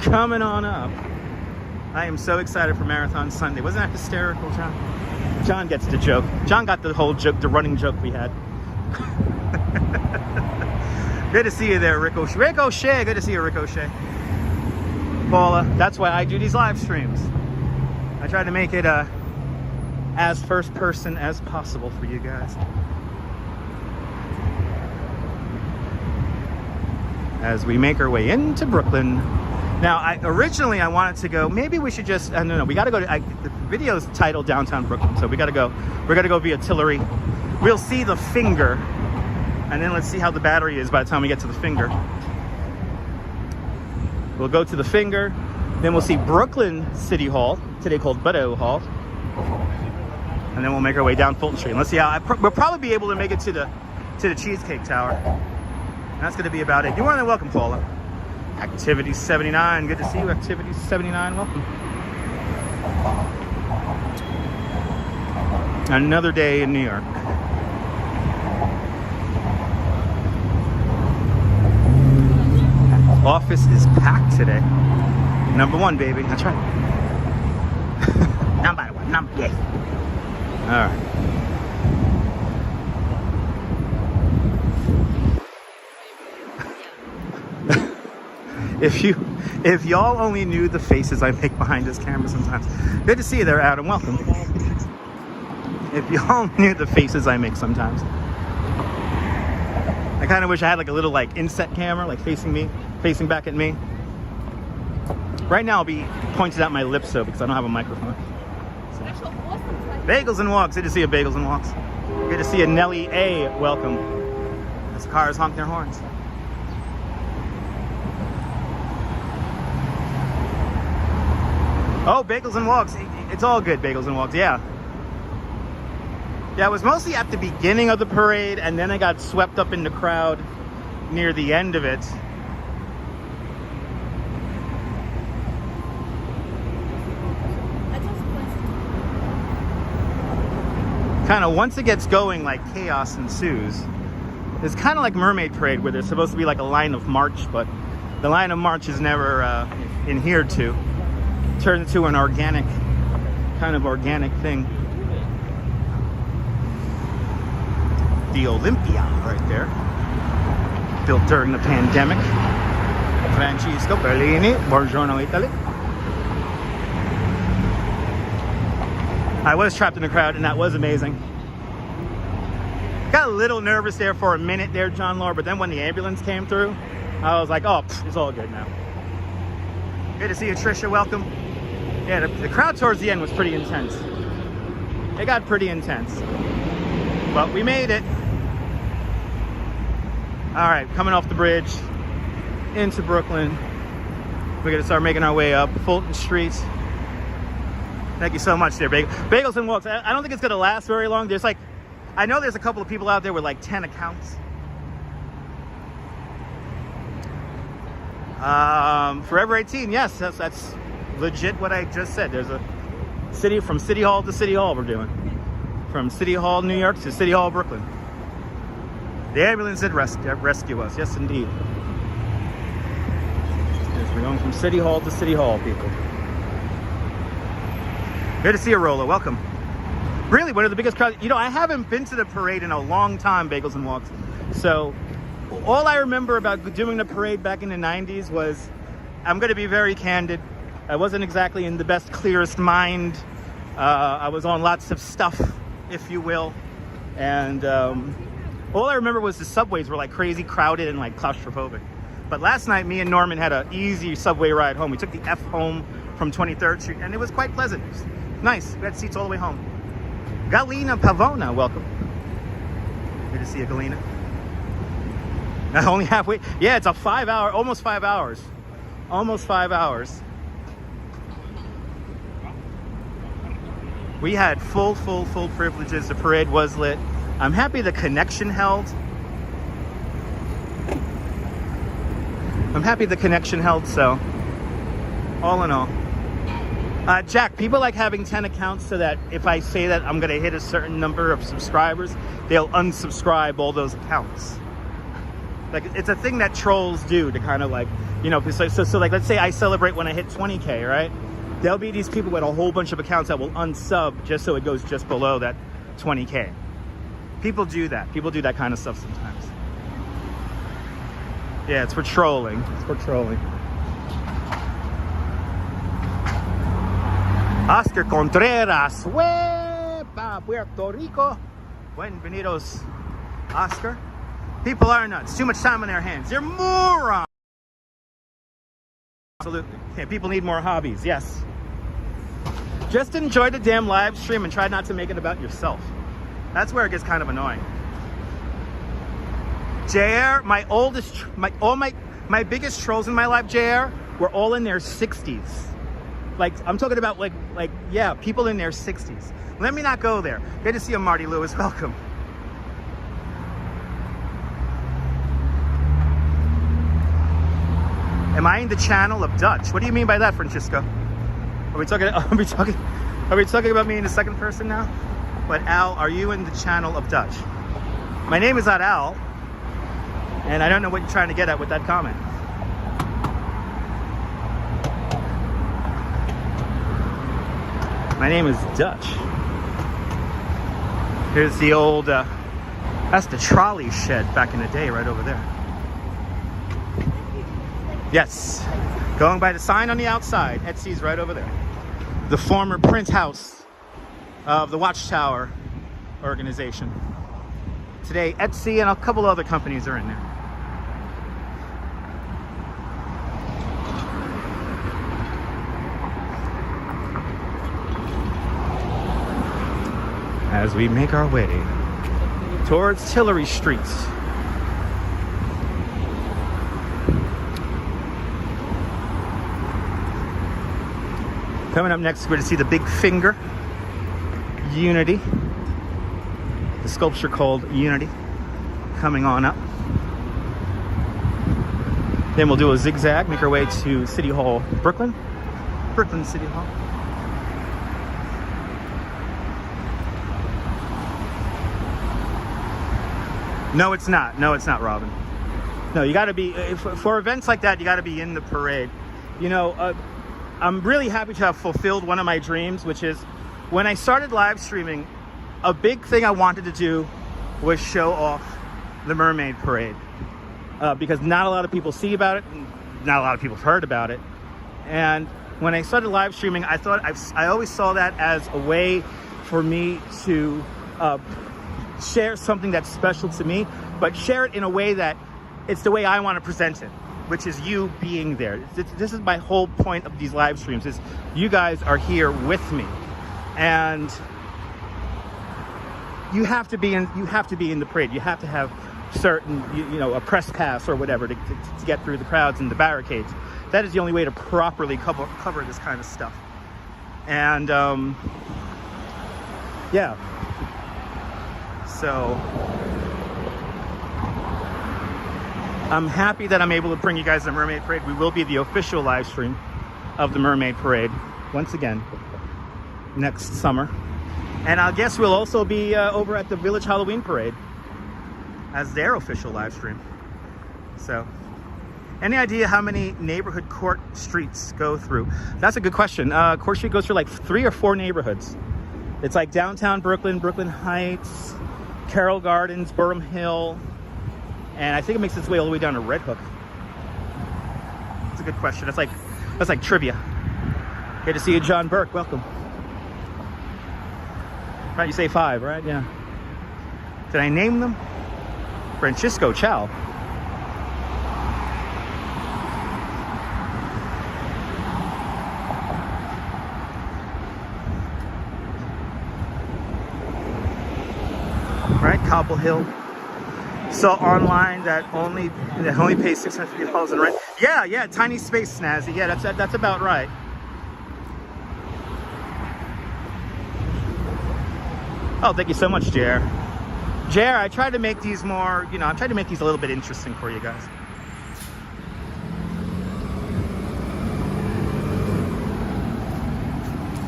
coming on up. I am so excited for Marathon Sunday. Wasn't that hysterical, John? John gets the joke. John got the whole joke, the running joke we had. Good to see you there, Ricochet. Ricochet, good to see you, Ricochet. Paula, that's why I do these live streams. I try to make it as first person as possible for you guys. As we make our way into Brooklyn. Now, originally I wanted to go, maybe we should just, no, we gotta go to, the video's titled Downtown Brooklyn, so we gotta go via Tillery. We'll see the Finger, and then let's see how the battery is by the time we get to the Finger. We'll go to the Finger, then we'll see Brooklyn City Hall, today called Butto Hall, and then we'll make our way down Fulton Street. And let's see how, we'll probably be able to make it to the Cheesecake Tower. And that's gonna be about it. You're more than welcome, Paula. Activity 79, good to see you. Activity 79, welcome. Another day in New York. office is packed today. Number one, baby. That's right. Number one, number yes. All right. If y'all only knew the faces I make behind this camera sometimes. Good to see you there, Adam. Welcome. If y'all knew the faces I make sometimes. I kind of wish I had like a little like inset camera, like facing back at me. Right now I'll be pointed at my lips though because I don't have a microphone. So. Bagels and Walks. Good to see you, Bagels and Walks. Good to see you, Nelly A. Welcome. As cars honk their horns. Oh, Bagels and Walks. It's all good, Bagels and Walks. Yeah. Yeah, it was mostly at the beginning of the parade, and then I got swept up in the crowd near the end of it. Kind of once it gets going, like chaos ensues. It's kind of like Mermaid Parade, where there's supposed to be like a line of march, but the line of march is never adhered to. Turns into an organic thing. The Olympia right there, built during the pandemic. Francesco Bellini, Buongiorno Italy. I was trapped in the crowd and that was amazing. Got a little nervous there for a minute there, John Law, but then when the ambulance came through, I was like, oh, it's all good now. Good to see you, Trisha, welcome. Yeah, the crowd towards the end was pretty intense. It got pretty intense. But we made it. All right, coming off the bridge into Brooklyn. We're gonna start making our way up Fulton Street. Thank you so much there, Bagels and Walks. I don't think it's gonna last very long. There's like, I know there's a couple of people out there with like 10 accounts. Forever 18, yes, that's legit what I just said. There's a from City Hall to City Hall we're doing. From City Hall, New York to City Hall, Brooklyn. The ambulance did rescue us, yes indeed. Yes, we're going from City Hall to City Hall, people. Good to see you, Rolo, welcome. Really, one of the biggest crowds. You know, I haven't been to the parade in a long time, Bagels and Walks. So, all I remember about doing the parade back in the 90s was, I'm gonna be very candid, I wasn't exactly in the best, clearest mind. I was on lots of stuff, if you will. And all I remember was the subways were like crazy crowded and like claustrophobic. But last night, me and Norman had an easy subway ride home. We took the F home from 23rd Street and it was quite pleasant. It was nice, we had seats all the way home. Galina Pavona, welcome. Good to see you, Galina. Not only halfway, yeah, it's a 5 hour, almost 5 hours. Almost 5 hours. We had full privileges. The parade was lit. I'm happy the connection held. So all in all. Jack, people like having 10 accounts so that if I say that I'm gonna hit a certain number of subscribers, they'll unsubscribe all those accounts. Like, it's a thing that trolls do to kind of like, you know, so like, let's say I celebrate when I hit 20K, right? There'll be these people with a whole bunch of accounts that will unsub just so it goes just below that 20K. People do that. People do that kind of stuff sometimes. Yeah, it's for trolling. It's for trolling. Oscar Contreras, Huepa, Puerto Rico. Bienvenidos, Oscar. People are nuts. Too much time on their hands. They're morons. Absolutely. Okay, people need more hobbies. Yes. Just enjoy the damn live stream and try not to make it about yourself. That's where it gets kind of annoying. JR, my biggest trolls in my life, JR, were all in their 60s. Like, I'm talking about like, yeah, people in their 60s. Let me not go there. Good to see you, Marty Lewis. Welcome. Am I in the channel of Dutch? What do you mean by that, Francisco? Are we talking about me in the second person now? But Al, are you in the channel of Dutch? My name is not Al, and I don't know what you're trying to get at with that comment. My name is Dutch. Here's the old, that's the trolley shed back in the day right over there. Yes, going by the sign on the outside, Etsy's right over there. The former print house of the Watchtower organization. Today, Etsy and a couple other companies are in there. As we make our way towards Tillery Street. Coming up next, we're going to see the Big Finger, Unity. The sculpture called Unity, coming on up. Then we'll do a zigzag, make our way to City Hall, Brooklyn. Brooklyn City Hall. No, it's not. No, it's not, Robin. No, you got to be, for events like that, you got to be in the parade. You know, I'm really happy to have fulfilled one of my dreams, which is when I started live streaming, a big thing I wanted to do was show off the Mermaid Parade. Because not a lot of people see about it, not a lot of people have heard about it. And when I started live streaming, I thought, I always saw that as a way for me to share something that's special to me, but share it in a way that it's the way I want to present it, which is you being there. This is my whole point of these live streams, is you guys are here with me, and you have to be in the parade. You have to have certain, you know, a press pass or whatever to get through the crowds and the barricades. That is the only way to properly cover this kind of stuff. And yeah. So I'm happy that I'm able to bring you guys the Mermaid Parade. We will be the official live stream of the Mermaid Parade once again next summer. And I guess we'll also be over at the Village Halloween Parade as their official live stream. So, any idea how many neighborhood court streets go through? That's a good question. Court Street goes through like 3 or 4 neighborhoods. It's like downtown Brooklyn, Brooklyn Heights, Carroll Gardens, Burham Hill, and I think it makes its way all the way down to Red Hook. That's a good question. That's like trivia. Good to see you, John Burke. Welcome. Right, you say 5, right? Yeah. Did I name them? Francisco Chow. Right, Cobble Hill. Saw online that only pays $650 in rent. Yeah, tiny space, Snazzy. Yeah, that's about right. Oh, thank you so much, JR. JR, I tried to make these more, you know, I tried to make these a little bit interesting for you guys.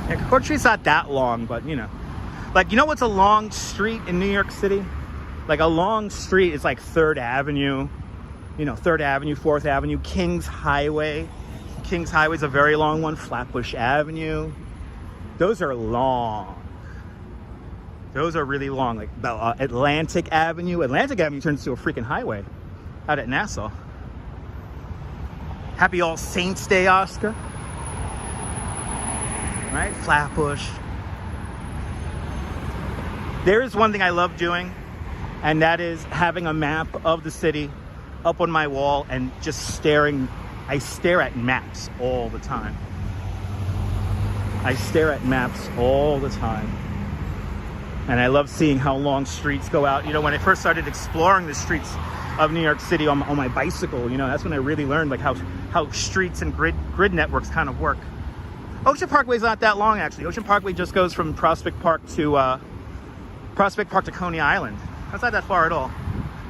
Yeah, Court Street's not that long, but you know. Like, you know what's a long street in New York City? Like, a long street is like 3rd Avenue, you know, 3rd Avenue, 4th Avenue, Kings Highway. Kings Highway is a very long one. Flatbush Avenue. Those are long. Those are really long. Like Atlantic Avenue. Atlantic Avenue turns into a freaking highway out at Nassau. Happy All Saints Day, Oscar. Right? Flatbush. There is one thing I love doing, and that is having a map of the city up on my wall and just staring. I stare at maps all the time. I stare at maps all the time. And I love seeing how long streets go out. You know, when I first started exploring the streets of New York City on my bicycle, you know, that's when I really learned like how streets and grid networks kind of work. Ocean Parkway's not that long, actually. Ocean Parkway just goes from Prospect Park to Coney Island. That's not that far at all.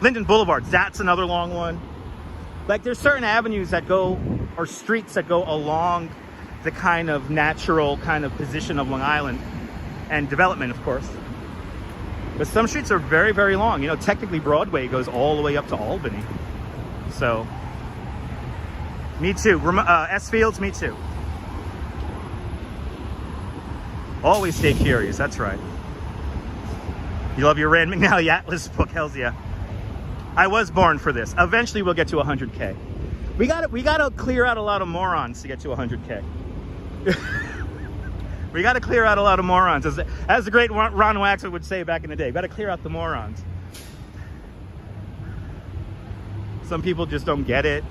Linden Boulevard, that's another long one. Like, there's certain avenues that go, or streets that go along the kind of natural kind of position of Long Island and development, of course. But some streets are very, very long. You know, technically Broadway goes all the way up to Albany. So, me too. S Fields, me too. Always stay curious, that's right. You love your Rand McNally Atlas book, hells yeah. I was born for this. Eventually we'll get to 100K. We gotta clear out a lot of morons to get to 100K. We gotta clear out a lot of morons. As the great Ron Waxman would say back in the day, we gotta clear out the morons. Some people just don't get it.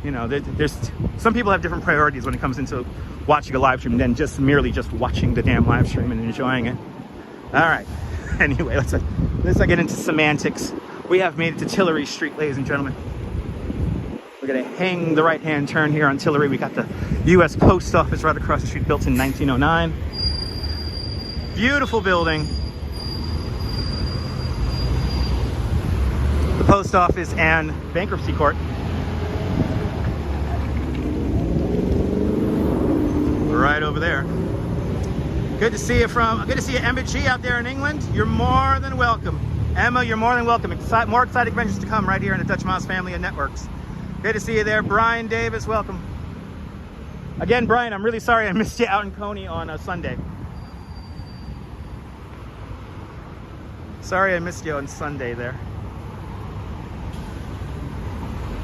You know, there's some people have different priorities when it comes into watching a live stream than just merely just watching the damn live stream and enjoying it. All right. Anyway, let's not get into semantics. We have made it to Tillery Street, ladies and gentlemen. We're gonna hang the right-hand turn here on Tillery. We got the U.S. Post Office right across the street, built in 1909. Beautiful building. The post office and bankruptcy court. Right over there. Good to see you Emma G out there in England. You're more than welcome. Emma, you're more than welcome. More exciting adventures to come right here in the Dutch Mouse family of networks. Good to see you there. Brian Davis, welcome. Again, Brian, I'm really sorry I missed you out in Coney on a Sunday. Sorry I missed you on Sunday there.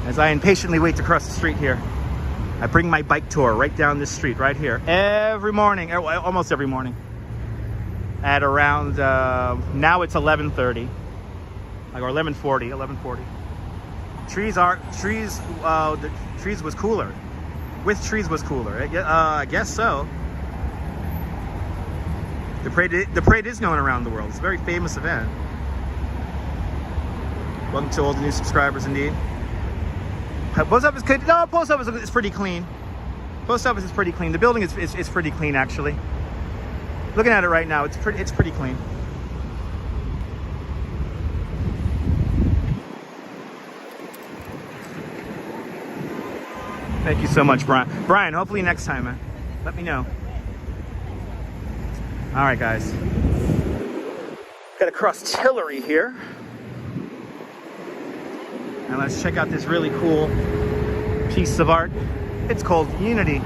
As I impatiently wait to cross the street here. I bring my bike tour right down this street right here every morning, almost every morning. At around, now it's 11:30. Like, or 11:40. The trees was cooler. With trees was cooler. I guess so. The parade is known around the world. It's a very famous event. Welcome to all the new subscribers, indeed. Post office could, no, post office is pretty clean. Post office is pretty clean. The building is pretty clean, actually. Looking at it right now, it's pretty clean. Thank you so much, Brian. Brian, hopefully next time, man. Let me know. All right, guys. Got to cross Tillery here. And let's check out this really cool piece of art. It's called Unity.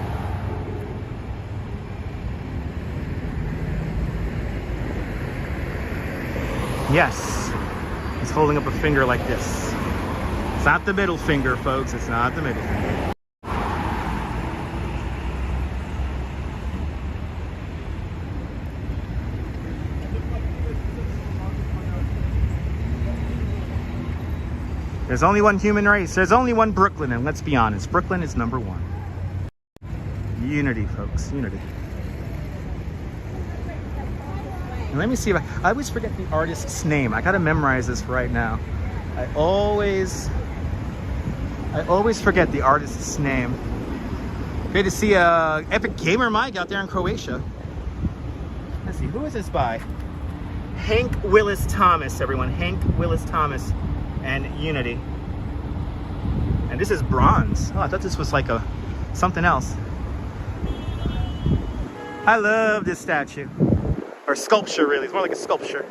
Yes, he's holding up a finger like this. It's not the middle finger, folks. It's not the middle finger. There's only one human race. There's only one Brooklyn, and let's be honest, Brooklyn is number one. Unity, folks, unity. And let me see if I always forget the artist's name. I gotta memorize this right now. I always forget the artist's name. Great to see Epic Gamer Mike out there in Croatia. Let's see, who is this by? Hank Willis Thomas, everyone. Hank Willis Thomas and Unity. And this is bronze. Oh, I thought this was like something else. I love this statue. Or sculpture, really. It's more like a sculpture.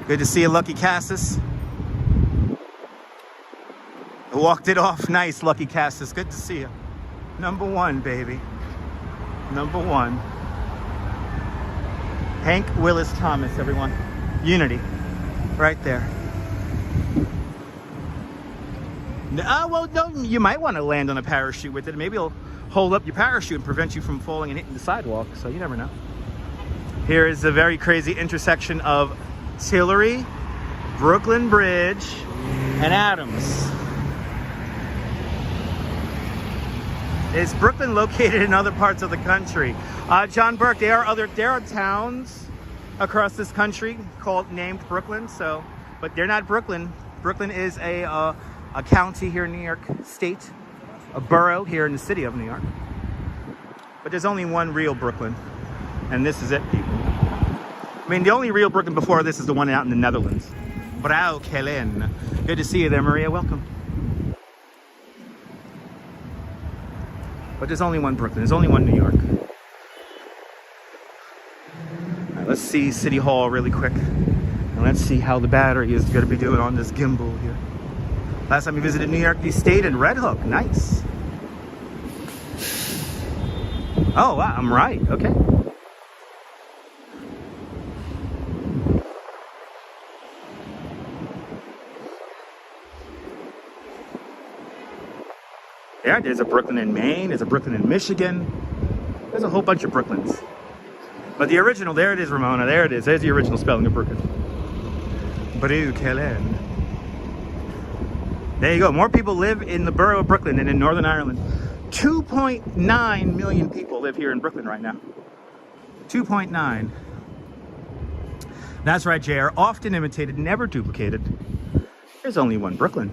Good to see you, Lucky Cassis. Walked it off nice, Lucky Cassis. Good to see you. Number one, baby. Number one. Hank Willis Thomas, everyone. Unity. Right there. Well, no, you might want to land on a parachute with it. Maybe it'll hold up your parachute and prevent you from falling and hitting the sidewalk. So you never know. Here is a very crazy intersection of Tillery, Brooklyn Bridge, and Adams. Is Brooklyn located in other parts of the country? John Burke, there are towns across this country named Brooklyn, but they're not Brooklyn. Brooklyn is a county here in New York State, a borough here in the city of New York. But there's only one real Brooklyn, and this is it, people. I mean, the only real Brooklyn before this is the one out in the Netherlands. Brauwkelen. Good to see you there, Maria. Welcome. But there's only one Brooklyn. There's only one New York. All right, let's see City Hall really quick. And let's see how the battery is going to be doing on this gimbal here. Last time we visited New York, we stayed in Red Hook. Nice. Oh, wow, I'm right. Okay. Yeah, there's a Brooklyn in Maine. There's a Brooklyn in Michigan. There's a whole bunch of Brooklyns. But the original, there it is, Ramona. There it is. There's the original spelling of Brooklyn. Brooklyn. There you go. More people live in the borough of Brooklyn than in Northern Ireland. 2.9 million people live here in Brooklyn right now. 2.9. That's right, JR. Often imitated, never duplicated. There's only one Brooklyn.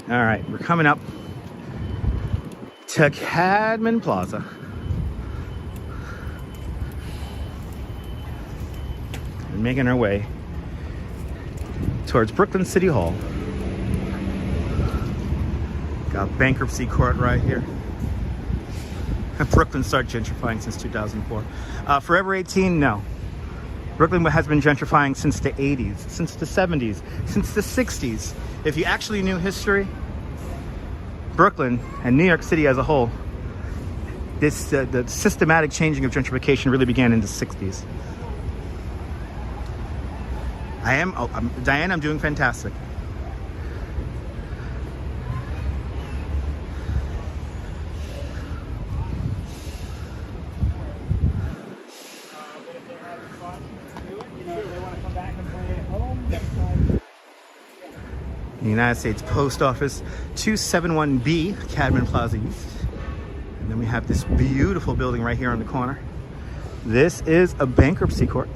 All right, we're coming up to Cadman Plaza. And making our way towards Brooklyn City Hall. Got bankruptcy court right here. Brooklyn started gentrifying since 2004. Forever 18, no. Brooklyn has been gentrifying since the 80s, since the 70s, since the 60s. If you actually knew history, Brooklyn and New York City as a whole, the systematic changing of gentrification really began in the 60s. Diane, I'm doing fantastic. The United States Post Office, 271B, Cadman Plaza East. And then we have this beautiful building right here on the corner. This is a bankruptcy court.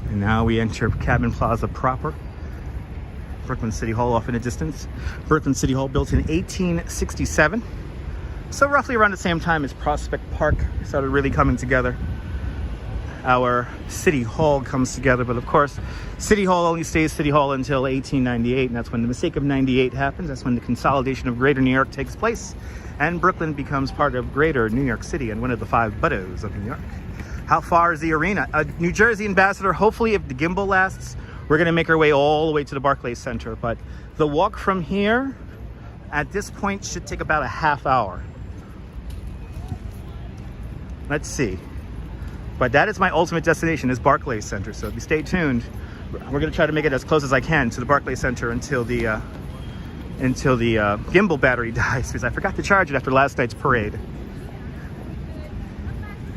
And now we enter Cadman Plaza proper. Brooklyn City Hall off in the distance. Brooklyn City Hall built in 1867. So roughly around the same time as Prospect Park started really coming together. Our City Hall comes together, but of course, City Hall only stays City Hall until 1898, and that's when the mistake of 98 happens. That's when the consolidation of Greater New York takes place, and Brooklyn becomes part of Greater New York City and one of the 5 boroughs of New York. How far is the arena? New Jersey Ambassador, hopefully if the Gimble lasts, we're gonna make our way all the way to the Barclays Center. But the walk from here, at this point, should take about a half hour. Let's see. But that is my ultimate destination, is Barclays Center. So if you stay tuned, we're gonna try to make it as close as I can to the Barclays Center until the Gimble battery dies, because I forgot to charge it after last night's parade.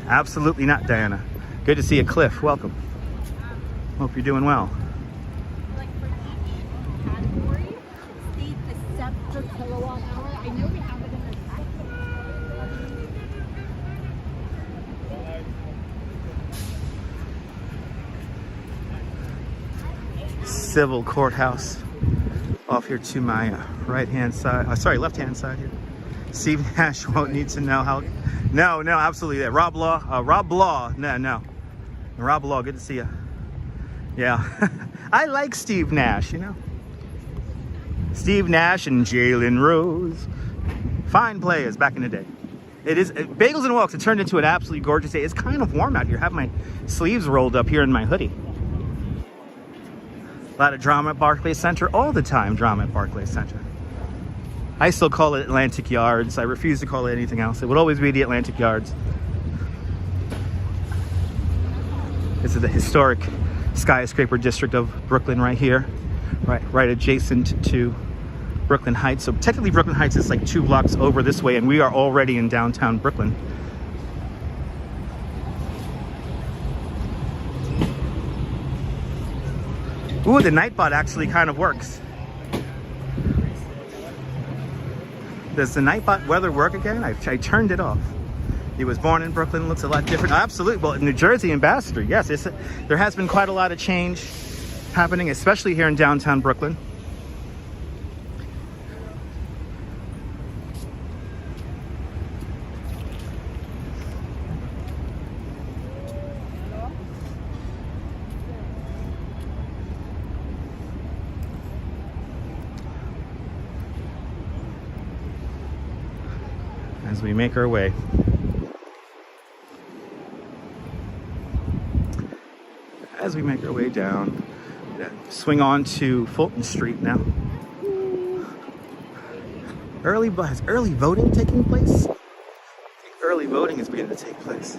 Absolutely not, Diana. Good to see you, Cliff. Welcome. Hope you're doing well. Like for each category, state the cent per kilowatt hour. I know we have it in the text. Civil courthouse off here to my right-hand side. Sorry, left-hand side here. Steve Nash won't need to know how. No, absolutely. Rob Law. No. Rob Law, good to see you. Yeah. I like Steve Nash, you know. Steve Nash and Jalen Rose. Fine players back in the day. It is Bagels and Walks. It turned into an absolutely gorgeous day. It's kind of warm out here. I have my sleeves rolled up here in my hoodie. A lot of drama at Barclays Center. All the time drama at Barclays Center. I still call it Atlantic Yards. I refuse to call it anything else. It would always be the Atlantic Yards. This is the historic skyscraper district of Brooklyn right here. Right adjacent to Brooklyn Heights. So technically Brooklyn Heights is like 2 blocks over this way, and we are already in downtown Brooklyn. Ooh, the Nightbot actually kind of works. Does the Nightbot weather work again? I turned it off. He was born in Brooklyn. Looks a lot different. Absolutely. Well, New Jersey ambassador. Yes, there has been quite a lot of change happening, especially here in downtown Brooklyn. As we make our way. As we make our way down, swing on to Fulton Street now. Has early voting taking place? I think early voting is beginning to take place.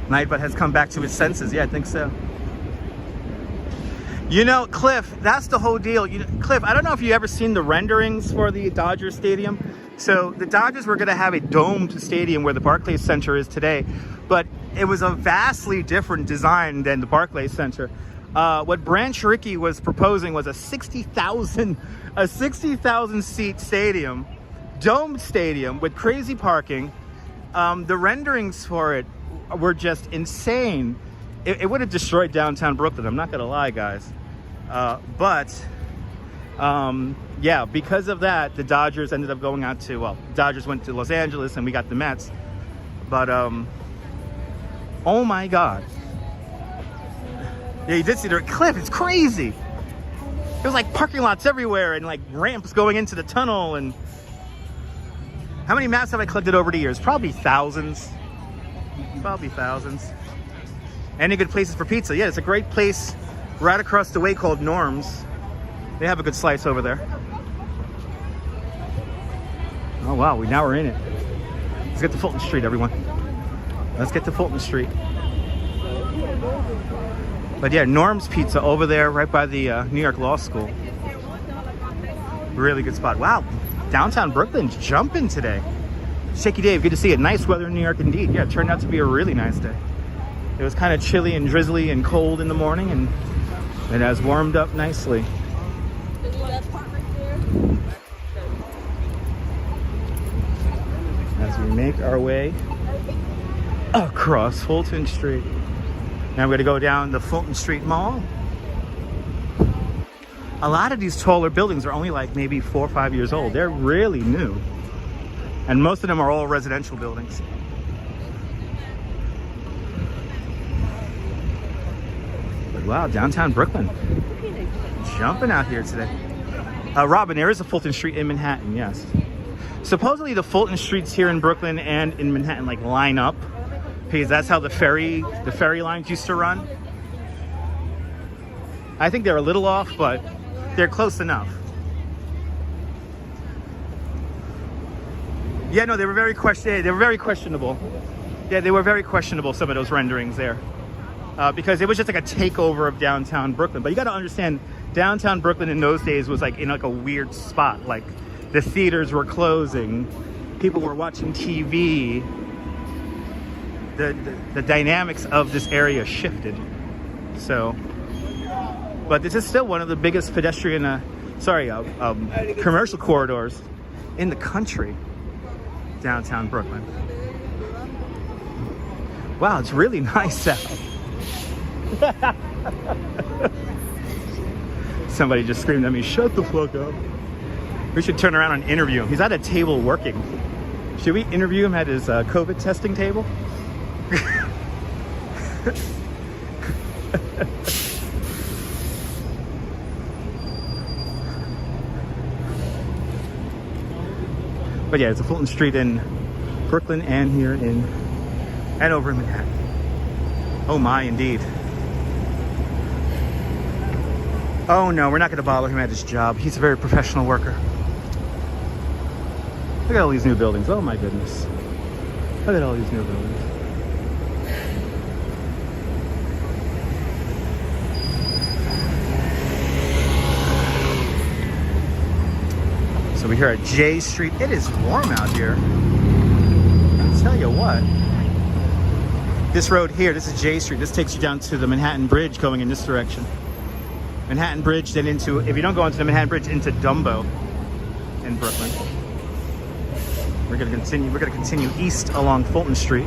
Nightbot has come back to its senses. Yeah, I think so. You know, Cliff, that's the whole deal. Cliff, I don't know if you've ever seen the renderings for the Dodger Stadium. So the Dodgers were going to have a domed stadium where the Barclays Center is today, but it was a vastly different design than the Barclays Center. What Branch Rickey was proposing was a 60,000 seat stadium, domed stadium with crazy parking. The renderings for it were just insane. It would have destroyed downtown Brooklyn. I'm not going to lie, guys. Yeah, because of that, the Dodgers ended up going out to, well, Dodgers went to Los Angeles and we got the Mets. But, oh my God. Yeah, you did see the cliff. It's crazy. There's like parking lots everywhere and like ramps going into the tunnel. And how many maps have I collected over the years? Probably thousands. Probably thousands. Any good places for pizza? Yeah, it's a great place right across the way called Norm's. They have a good slice over there. Oh wow, now we're in it. Let's get to Fulton Street, everyone. Let's get to Fulton Street. But yeah, Norm's Pizza over there right by the New York Law School. Really good spot. Wow, downtown Brooklyn's jumping today. Shaky Dave, good to see it. Nice weather in New York indeed. Yeah, it turned out to be a really nice day. It was kind of chilly and drizzly and cold in the morning, and it has warmed up nicely. As we make our way across Fulton Street. Now we're going to go down the Fulton Street Mall. A lot of these taller buildings are only like maybe 4 or 5 years old. They're really new. And most of them are all residential buildings. But wow, downtown Brooklyn. Jumping out here today. Robin, there is a Fulton Street in Manhattan, yes. Supposedly the Fulton Streets here in Brooklyn and in Manhattan like line up, because that's how the ferry lines used to run. I think they're a little off, but they're close enough. Yeah, no, they were very questionable. Yeah, they were very questionable, some of those renderings there. Because it was just like a takeover of downtown Brooklyn. But you got to understand, downtown Brooklyn in those days was like in like a weird spot. Like the theaters were closing, people were watching TV. The dynamics of this area shifted. So, but this is still one of the biggest pedestrian, commercial corridors in the country. Downtown Brooklyn. Wow, it's really nice out. Somebody just screamed at me, shut the fuck up. We should turn around and interview him. He's at a table working. Should we interview him at his COVID testing table? But yeah, it's a Fulton Street in Brooklyn and here and over in Manhattan. Oh my, indeed. Oh no, we're not going to bother him at his job. He's a very professional worker. Look at all these new buildings. Oh my goodness. Look at all these new buildings. So we're here at J Street. It is warm out here. I'll tell you what. This road here, this is J Street. This takes you down to the Manhattan Bridge going in this direction. Manhattan Bridge, then into, if you don't go onto the Manhattan Bridge, into Dumbo in Brooklyn. We're gonna continue east along Fulton Street.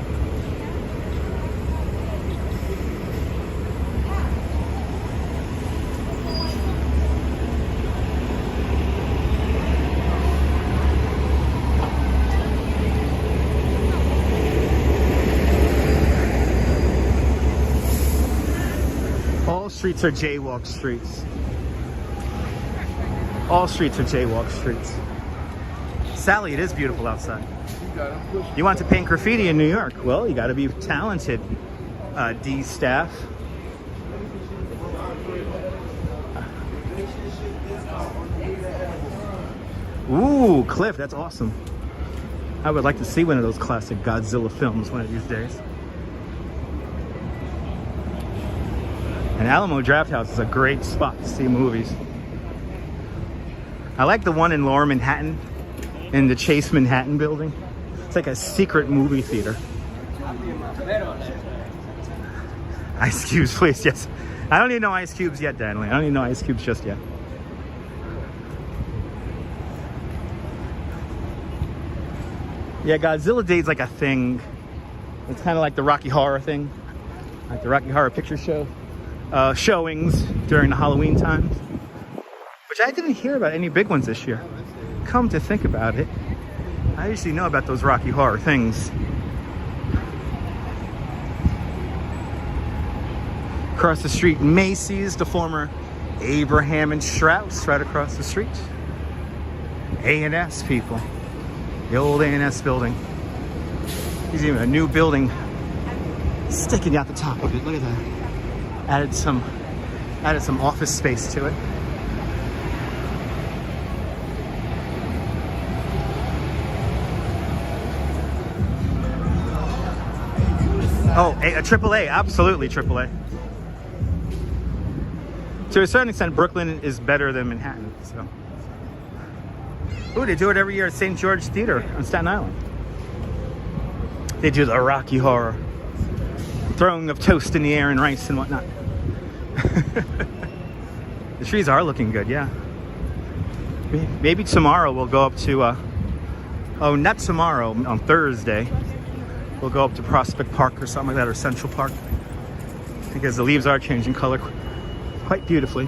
All streets are jaywalk streets. All streets are jaywalk streets. Sally, it is beautiful outside. You want to paint graffiti in New York? Well, you got to be talented, D staff. Ooh, Cliff, that's awesome. I would like to see one of those classic Godzilla films one of these days. And Alamo Drafthouse is a great spot to see movies. I like the one in Lower Manhattan, in the Chase Manhattan building. It's like a secret movie theater. Ice cubes, please, yes. I don't even know ice cubes yet, Daniel. I don't even know ice cubes just yet. Yeah, Godzilla Day is like a thing. It's kind of like the Rocky Horror thing. Like the Rocky Horror Picture Show. Showings during the Halloween times. Which I didn't hear about any big ones this year. Come to think about it, I usually know about those Rocky Horror things. Across the street, Macy's, the former Abraham and Strauss, right across the street. A&S, people. The old A&S building. There's even a new building sticking out the top of it. Look at that. Added some office space to it. Oh, a AAA, absolutely AAA. To a certain extent, Brooklyn is better than Manhattan. So, ooh, they do it every year at St. George Theater on Staten Island. They do the Rocky Horror, throwing of toast in the air and rice and whatnot. The trees are looking good, yeah. Maybe tomorrow we'll go up to. Oh, not tomorrow. On Thursday. We'll go up to Prospect Park or something like that, or Central Park, because the leaves are changing color quite beautifully.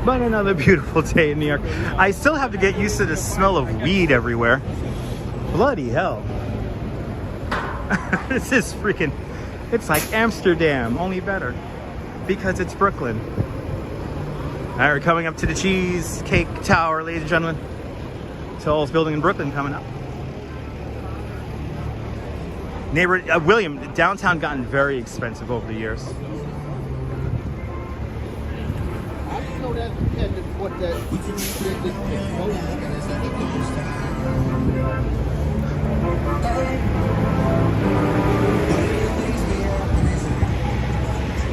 But another beautiful day in New York. I still have to get used to the smell of weed everywhere. Bloody hell. This is freaking, it's like Amsterdam, only better, because it's Brooklyn. All right, we're coming up to the Cheesecake Tower, ladies and gentlemen. Tallest building in Brooklyn coming up. William, downtown gotten very expensive over the years. I didn't know that what that.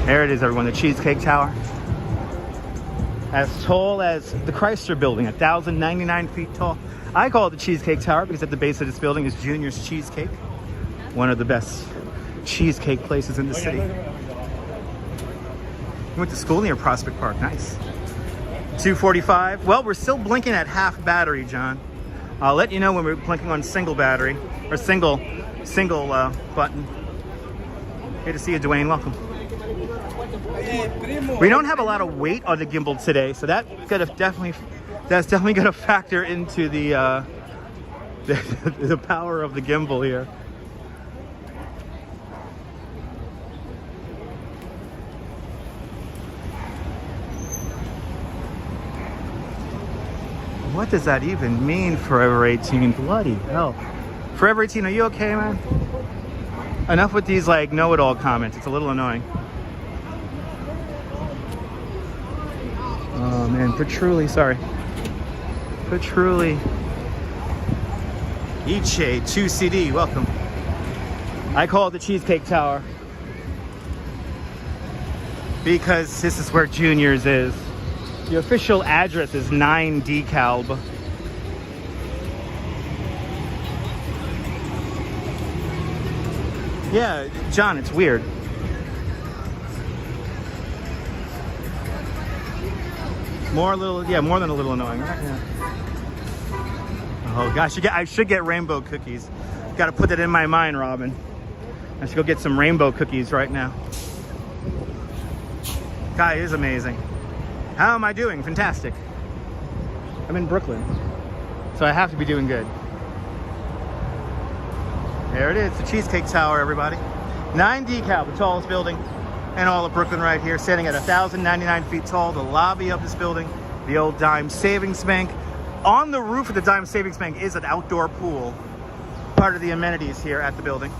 There it is, everyone, the Cheesecake Tower. As tall as the Chrysler Building, 1,099 feet tall. I call it the Cheesecake Tower because at the base of this building is Junior's Cheesecake, one of the best cheesecake places in the city. You went to school near Prospect Park, nice. 2:45. Well, we're still blinking at half battery, John. I'll let you know when we're blinking on single battery, or single button. Good to see you, Dwayne. Welcome. We don't have a lot of weight on the gimbal today, so that's definitely going to factor into the power of the gimbal here. What does that even mean, Forever 18? Bloody hell. Forever 18, are you okay, man? Enough with these, like, know-it-all comments. It's a little annoying. Oh, man. Petrulli, sorry. Petrulli. Iche, 2CD, welcome. I call it the Cheesecake Tower because this is where Junior's is. The official address is 9 DeKalb. Yeah, John, it's weird. More than a little annoying, right? Yeah. Oh gosh, I should get rainbow cookies. Got to put that in my mind, Robin. I should go get some rainbow cookies right now. Guy is amazing. How am I doing? Fantastic. I'm in Brooklyn, so I have to be doing good. There it is, the Cheesecake Tower, everybody. 9 decal, the tallest building in all of Brooklyn right here, standing at 1,099 feet tall. The lobby of this building, the old Dime Savings Bank. On the roof of the Dime Savings Bank is an outdoor pool, part of the amenities here at the building.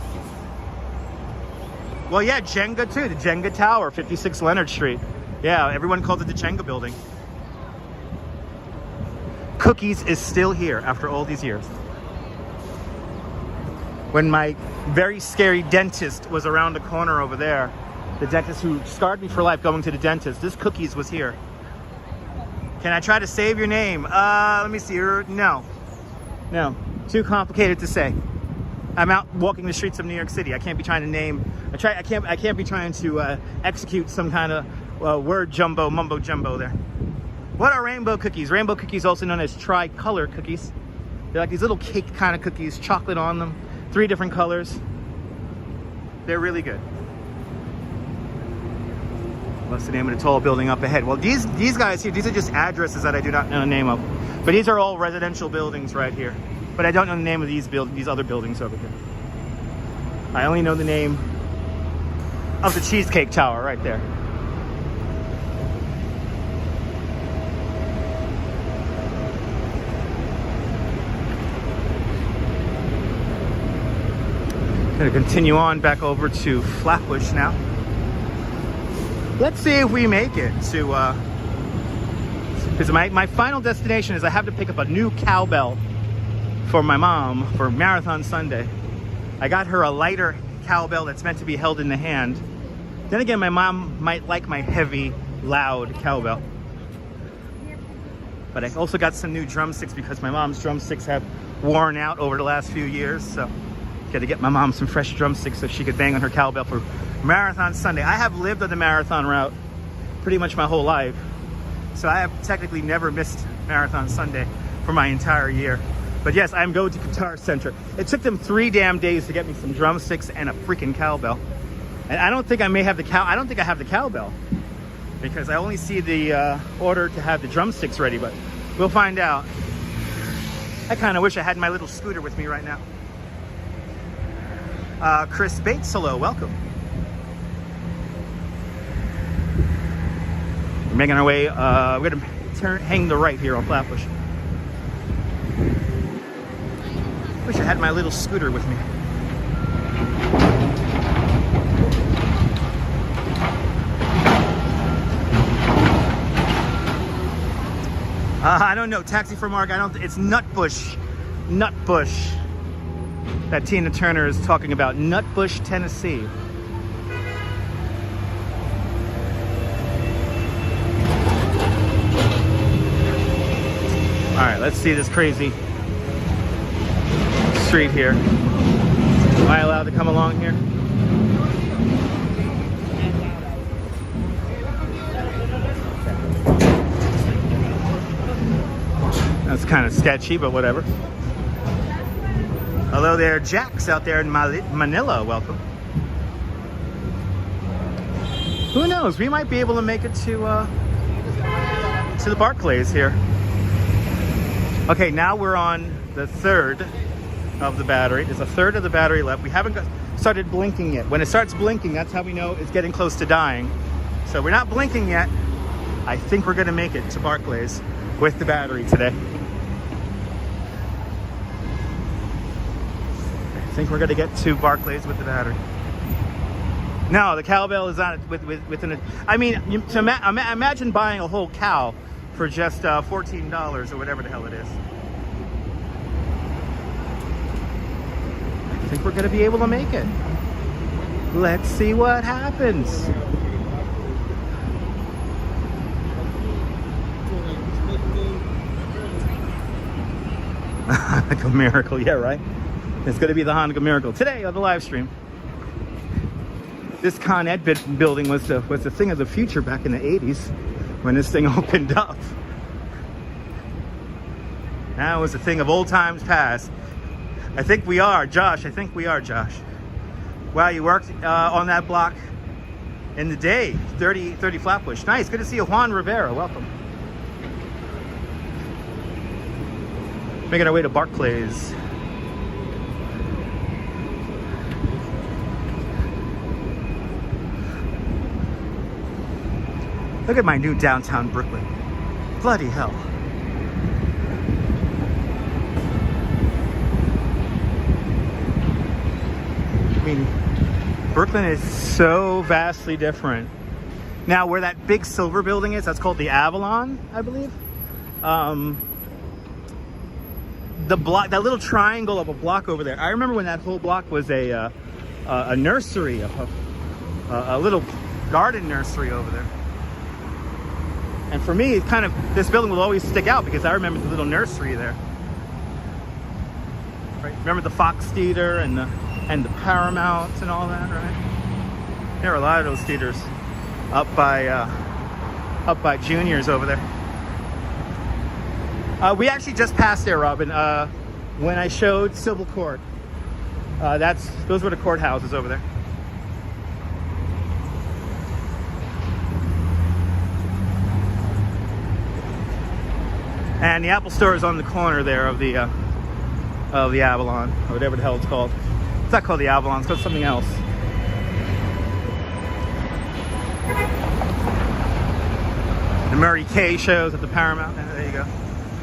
Well, yeah, Jenga too, the Jenga Tower, 56 Leonard Street. Yeah, everyone calls it the Jenga building. Cookies is still here after all these years. When my very scary dentist was around the corner over there, the dentist who scarred me for life going to the dentist, this Cookies was here. Can I try to save your name? Let me see. No, too complicated to say. I'm out walking the streets of New York City. I can't be trying to name. I can't be trying to execute some kind of word jumbo, mumbo jumbo there. What are rainbow cookies? Rainbow cookies, also known as tricolor cookies. They're like these little cake kind of cookies, chocolate on them, 3 different colors. They're really good. What's the name of the tall building up ahead? Well, these guys here, these are just addresses that I do not know the name of. But these are all residential buildings right here. But I don't know the name of these other buildings over here. I only know the name of the Cheesecake Tower right there. Gonna continue on back over to Flatbush now. Let's see if we make it to, because my final destination is I have to pick up a new cowbell for my mom for Marathon Sunday. I got her a lighter cowbell that's meant to be held in the hand. Then again, my mom might like my heavy, loud cowbell. But I also got some new drumsticks because my mom's drumsticks have worn out over the last few years. So got to get my mom some fresh drumsticks so she could bang on her cowbell for Marathon Sunday. I have lived on the marathon route pretty much my whole life. So I have technically never missed Marathon Sunday for my entire year. But yes, I'm going to Guitar Center. It took them 3 damn days to get me some drumsticks and a freaking cowbell. And I don't think I have the cowbell because I only see the order to have the drumsticks ready, but we'll find out. I kind of wish I had my little scooter with me right now. Chris Bates, hello, welcome. We're making our way, we're gonna hang the right here on Flatbush. Wish I had my little scooter with me. I don't know, Taxi for Mark, it's Nutbush. Nutbush. That Tina Turner is talking about, Nutbush, Tennessee. All right, let's see this crazy street here. Am I allowed to come along here? That's kind of sketchy, but whatever. Hello there, Jax out there in Manila, welcome. Who knows, we might be able to make it to the Barclays here. Okay, now we're on the 3rd of the battery. There's a 1/3 of the battery left. We haven't started blinking yet. When it starts blinking, that's how we know it's getting close to dying. So we're not blinking yet. I think we're gonna make it to Barclays with the battery today. I think we're gonna get to Barclays with the battery. No, the cowbell is on it within it. I mean, imagine buying a whole cow for just $14 or whatever the hell it is. I think we're gonna be able to make it. Let's see what happens. Hanukkah Miracle, yeah, right? It's gonna be the Hanukkah Miracle today on the live stream. This Con Ed building was the thing of the future back in the 80s when this thing opened up. That was a thing of old times past. I think we are, Josh. I think we are, Josh. Wow, you worked on that block in the day. 30 Flatbush. Nice. Good to see you, Juan Rivera. Welcome. Making our way to Barclays. Look at my new downtown Brooklyn. Bloody hell. I mean, Brooklyn is so vastly different. Now, where that big silver building is, that's called the Avalon, I believe. The block, that little triangle of a block over there. I remember when that whole block was a nursery, a little garden nursery over there. And for me, kind of, this building will always stick out because I remember the little nursery there. Right? Remember the Fox Theater and the Paramount and all that, right? There are a lot of those theaters up by Junior's over there. We actually just passed there, Robin, when I showed Civil Court. Those were the courthouses over there. And the Apple Store is on the corner there of the Avalon, or whatever the hell it's called. It's not called the Avalon, it's called something else. The Murray K shows at the Paramount. There you go.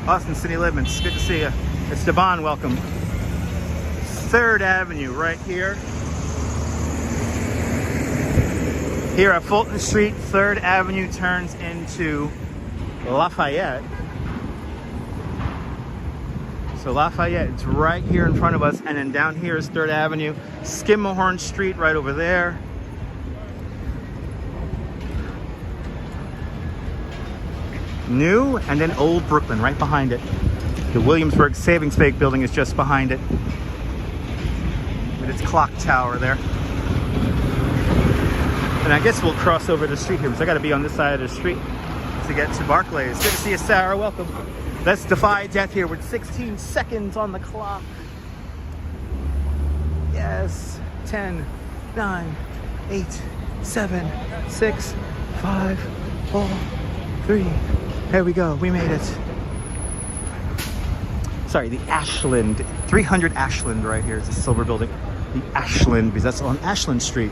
Austin City Limits, good to see you. It's Devon, welcome. 3rd Avenue right here. Here at Fulton Street, 3rd Avenue turns into Lafayette. So Lafayette, it's right here in front of us, and then down here is 3rd Avenue. Skimmerhorn Street right over there. New, and then old Brooklyn right behind it. The Williamsburg Savings Bank building is just behind it, with its clock tower there. And I guess we'll cross over the street here, because I gotta be on this side of the street to get to Barclays. Good to see you, Sarah, welcome. Let's defy death here with 16 seconds on the clock. Yes, 10, 9, 8, 7, 6, 5, 4, 3. There we go, we made it. Sorry, the Ashland, 300 Ashland right here is the silver building. The Ashland, because that's on Ashland Street.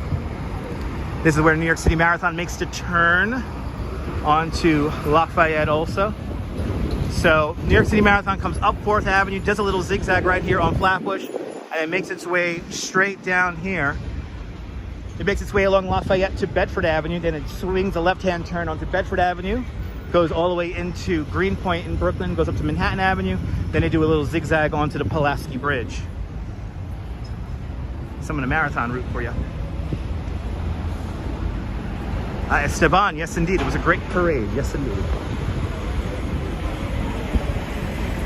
This is where New York City Marathon makes the turn onto Lafayette also. So New York City Marathon comes up 4th Avenue, does a little zigzag right here on Flatbush, and it makes its way straight down here. It makes its way along Lafayette to Bedford Avenue, then it swings a left-hand turn onto Bedford Avenue, goes all the way into Greenpoint in Brooklyn, goes up to Manhattan Avenue, then they do a little zigzag onto the Pulaski Bridge. Some of the marathon route for you. Esteban, yes indeed, it was a great parade, yes indeed.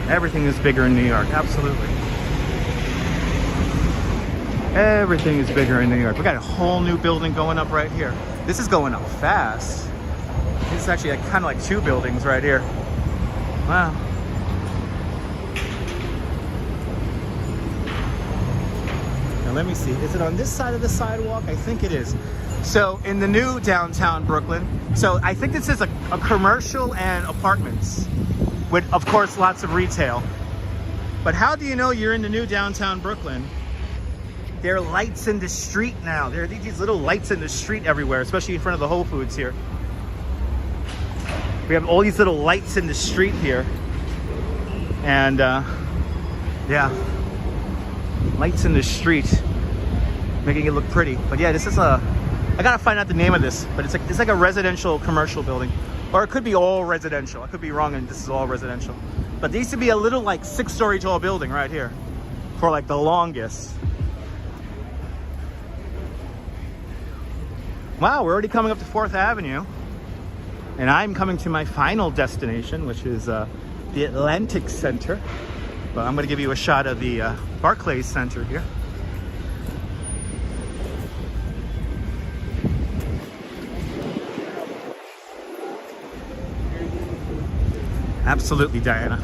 Everything is bigger in New York, absolutely. Everything is bigger in New York. We got a whole new building going up right here. This is going up fast. This is actually kind of like 2 buildings right here. Wow. Now let me see, is it on this side of the sidewalk? I think it is. So in the new downtown Brooklyn, so I think this is a commercial and apartments with, of course, lots of retail. But how do you know you're in the new downtown Brooklyn? There are lights in the street now. There are these little lights in the street everywhere, especially in front of the Whole Foods here. We have all these little lights in the street here. And yeah, lights in the street, making it look pretty. But yeah, this is I gotta find out the name of this, but it's like a residential commercial building. Or it could be all residential. I could be wrong and this is all residential. But there used to be a little like 6-story tall building right here for like the longest. Wow, we're already coming up to 4th Avenue. And I'm coming to my final destination, which is the Atlantic Center. But I'm gonna give you a shot of the Barclays Center here. Absolutely, Diana.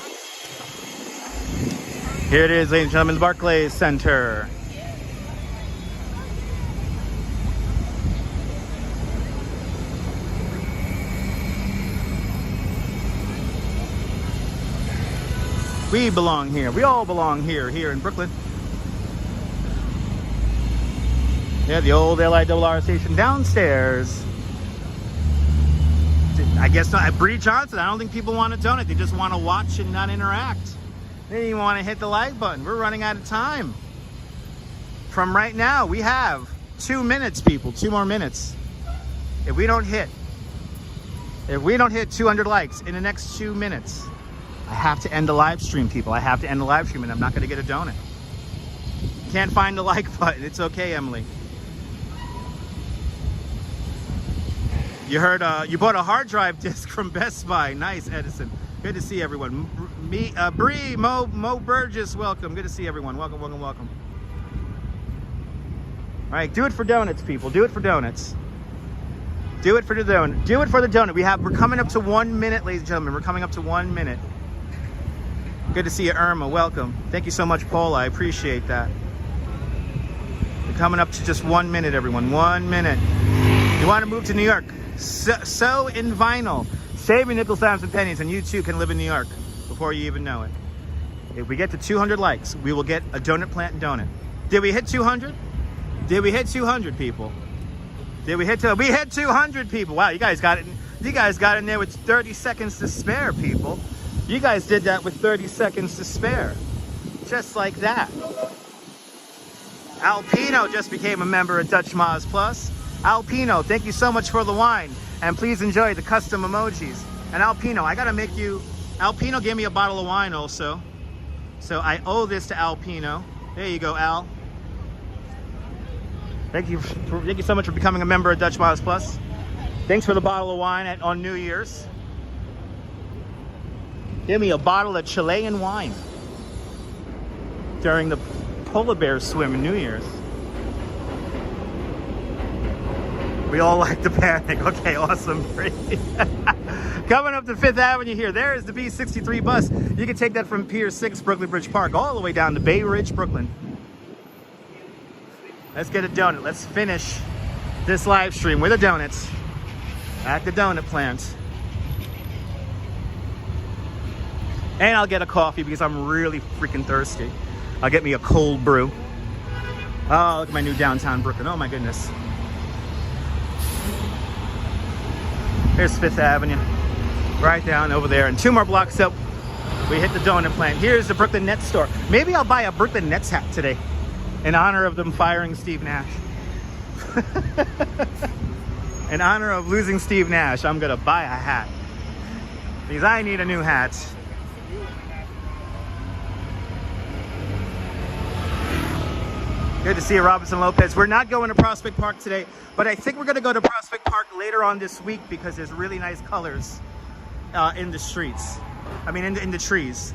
Here it is, ladies and gentlemen, the Barclays Center. We belong here. We all belong here in Brooklyn. Yeah, the old LIRR station downstairs. I guess not. Bree Johnson, I don't think people want to donate. They just want to watch and not interact. They didn't even want to hit the like button. We're running out of time. From right now, we have 2 minutes, people. 2 more minutes. If we don't hit 200 likes in the next 2 minutes, I have to end the live stream, people. I have to end the live stream, and I'm not going to get a donut. Can't find the like button. It's okay, Emily. You heard you bought a hard drive disk from Best Buy. Nice, Edison. Good to see everyone. Bree, Mo Burgess, welcome. Good to see everyone. Welcome, welcome, welcome. All right, do it for donuts, people. Do it for donuts. Do it for the donut. Do it for the donut. We're coming up to 1 minute, ladies and gentlemen. We're coming up to 1 minute. Good to see you, Irma. Welcome. Thank you so much, Paula. I appreciate that. We're coming up to just 1 minute, everyone. 1 minute. You want to move to New York? So in vinyl. Save your nickels, dimes, and pennies, and you too can live in New York before you even know it. If we get to 200 likes, we will get a donut plant donut. Did we hit 200? Did we hit 200, people? Did we hit 200? We hit 200, people. Wow, you guys got it. You guys got in there with 30 seconds to spare, people. You guys did that with 30 seconds to spare. Just like that. Alpino just became a member of Dutch Moz Plus. Alpino, thank you so much for the wine. And please enjoy the custom emojis. And Alpino, I gotta make you... Alpino gave me a bottle of wine also. So I owe this to Alpino. There you go, Al. Thank you so much for becoming a member of Dutch Moz Plus. Thanks for the bottle of wine on New Year's. Give me a bottle of Chilean wine during the polar bear swim in New Year's. We all like to panic. Okay, awesome. Coming up to 5th Avenue here. There is the B63 bus. You can take that from Pier 6, Brooklyn Bridge Park, all the way down to Bay Ridge, Brooklyn. Let's get a donut. Let's finish this live stream with the donuts at the donut plant. And I'll get a coffee because I'm really freaking thirsty. I'll get me a cold brew. Oh, look at my new downtown Brooklyn. Oh my goodness. Here's 5th Avenue. Right down over there. And 2 more blocks up, we hit the donut plant. Here's the Brooklyn Nets store. Maybe I'll buy a Brooklyn Nets hat today in honor of them firing Steve Nash. In honor of losing Steve Nash, I'm going to buy a hat. Because I need a new hat. Good to see you, Robinson Lopez. We're not going to Prospect Park today, but I think we're going to go to Prospect Park later on this week because there's really nice colors in the streets. I mean, in the trees.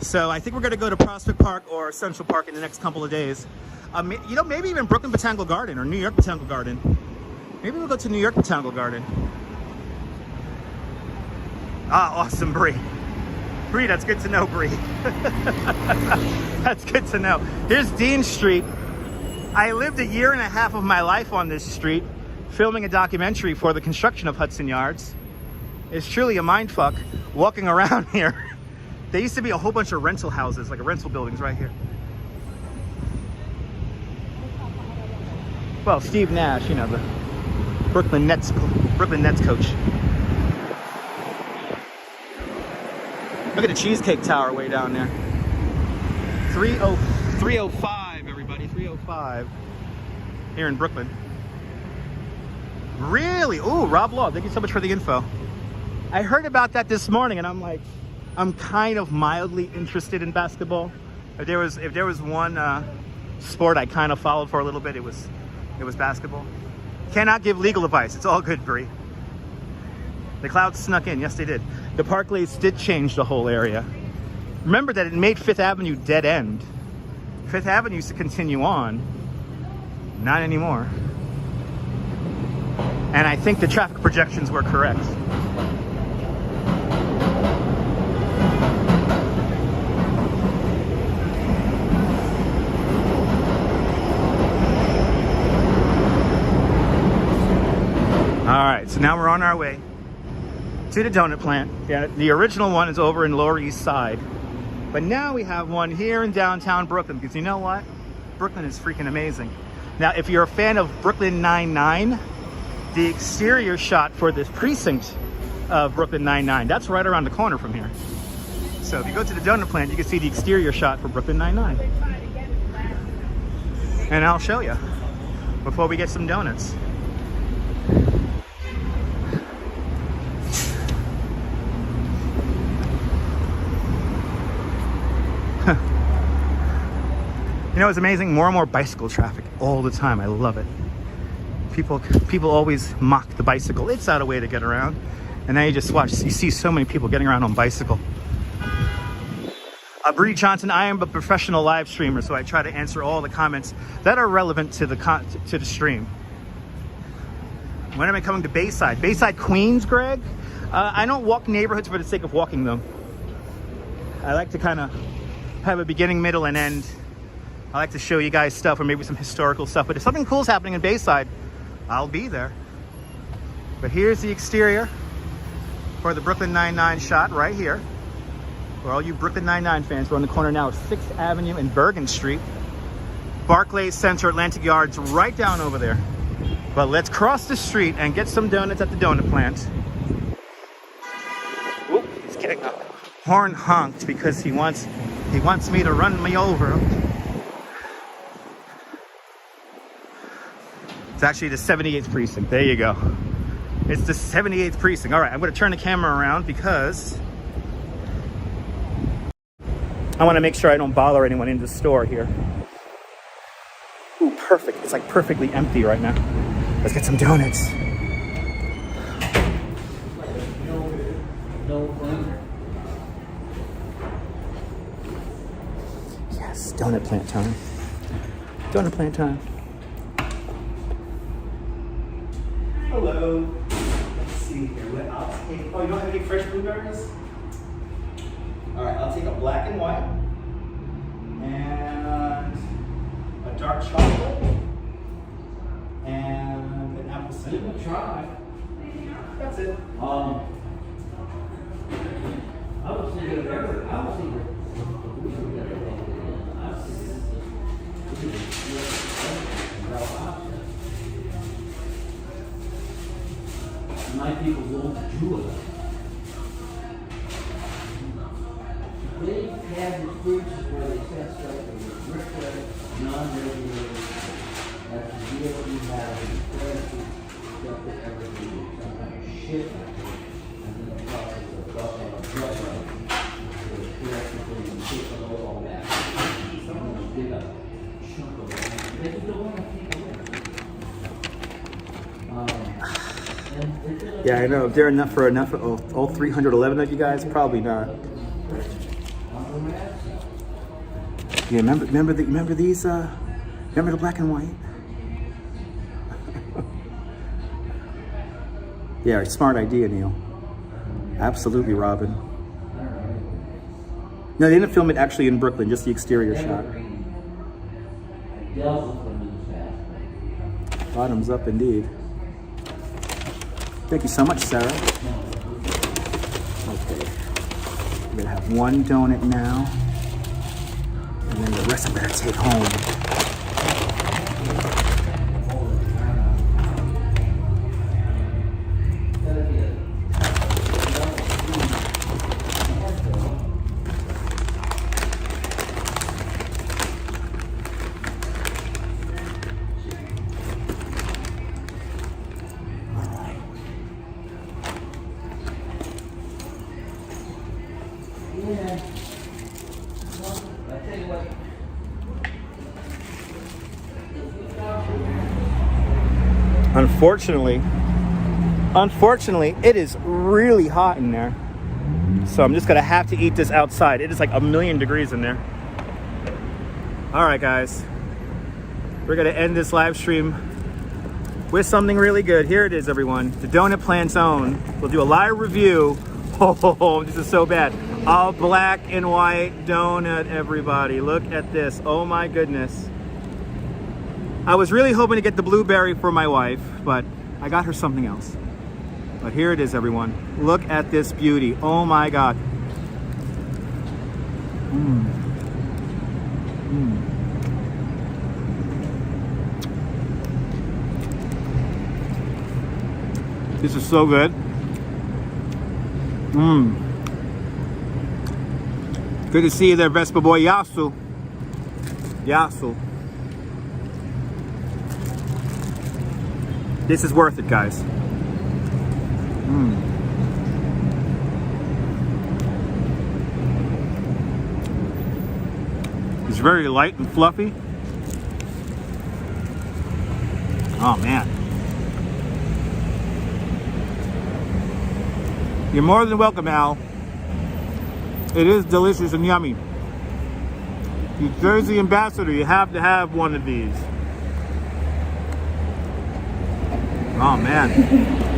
So I think we're going to go to Prospect Park or Central Park in the next couple of days. You know, maybe even Brooklyn Botanical Garden or New York Botanical Garden. Maybe we'll go to New York Botanical Garden. Ah, awesome, Bree. Bree, that's good to know, Bree. That's good to know. Here's Dean Street. I lived 1.5 years of my life on this street, filming a documentary for the construction of Hudson Yards. It's truly a mindfuck walking around here. There used to be a whole bunch of rental houses, like rental buildings right here. Well, Steve Nash, you know, the Brooklyn Nets coach. Look at the Cheesecake Tower way down there. 305, everybody, 305 here in Brooklyn. Really? Ooh, Rob Law, thank you so much for the info. I heard about that this morning, and I'm like, I'm kind of mildly interested in basketball. If there was one sport I kind of followed for a little bit, it was basketball. Cannot give legal advice. It's all good, Bree. The clouds snuck in. Yes, they did. The Barclays did change the whole area. Remember that it made 5th Avenue dead end. 5th Avenue used to continue on. Not anymore. And I think the traffic projections were correct. So now we're on our way to the donut plant. Yeah, the original one is over in Lower East Side. But now we have one here in downtown Brooklyn, because you know what? Brooklyn is freaking amazing. Now, if you're a fan of Brooklyn Nine-Nine, the exterior shot for this precinct of Brooklyn Nine-Nine, that's right around the corner from here. So if you go to the donut plant, you can see the exterior shot for Brooklyn Nine-Nine. And I'll show you before we get some donuts. You know, it's amazing. More and more bicycle traffic all the time. I love it. People always mock the bicycle. It's not a way to get around. And now you just watch. You see so many people getting around on bicycle. Bree Johnson. I am a professional live streamer, so I try to answer all the comments that are relevant to the stream. When am I coming to Bayside? Bayside, Queens, Greg? I don't walk neighborhoods for the sake of walking them. I like to kind of have a beginning, middle, and end. I like to show you guys stuff, or maybe some historical stuff. But if something cool is happening in Bayside, I'll be there. But here's the exterior for the Brooklyn Nine-Nine shot right here. For all you Brooklyn Nine-Nine fans, we're on the corner now of 6th Avenue and Bergen Street. Barclays Center, Atlantic Yards, right down over there. But let's cross the street and get some donuts at the donut plant. Oop, he's getting a horn honked because he wants me to run me over. It's actually the 78th precinct. There you go. It's the 78th precinct. All right, I'm going to turn the camera around because I want to make sure I don't bother anyone in the store here. Ooh, perfect. It's like perfectly empty right now. Let's get some donuts. Yes, donut plant time. Donut plant time. Hello. Let's see here. I'll take. Oh, you don't have any fresh blueberries? All right, I'll take a black and white and a dark chocolate and an apple cinnamon. Try. That's it. I was thinking my people won't do it. They have the experiences where they set stuff that was regular, non-regulated, that the deal we have is therapy, stuff that everything is some kind of shit like this, and then the process of drug running, so it's correctly and take a load all that. Someone will dig a chunk of it. They just don't want to take it away. Yeah, I know. If they're enough for all 311 of you guys, probably not. Yeah, remember these? Remember the black and white? Yeah, smart idea, Neil. Absolutely, Robin. No, they didn't film it actually in Brooklyn, just the exterior shot. Bottoms up, indeed. Thank you so much, Sarah. Okay. We're gonna have one donut now. And then the rest I better take home. Unfortunately, it is really hot in there. So I'm just gonna have to eat this outside. It is like 1,000,000 degrees in there. All right, guys. We're gonna end this live stream with something really good. Here it is, everyone. The Donut Plant's own. We'll do a live review. Oh, this is so bad. A black and white donut, everybody. Look at this. Oh my goodness. I was really hoping to get the blueberry for my wife, but I got her something else. But here it is, everyone. Look at this beauty. Oh my God. This is so good. Good to see you there, Vespa boy. Yasu. Yasu. This is worth it, guys. It's very light and fluffy. Oh man. You're more than welcome, Al. It is delicious and yummy. You Jersey ambassador, you have to have one of these. Oh man.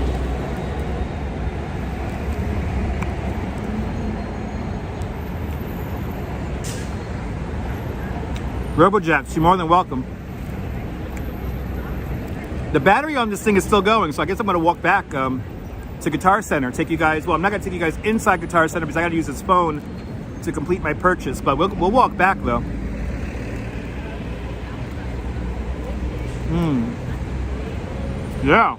RoboJets, you're more than welcome. The battery on this thing is still going, so I guess I'm gonna walk back to Guitar Center, take you guys, well, I'm not gonna take you guys inside Guitar Center because I gotta use this phone to complete my purchase, but we'll walk back though. Yeah.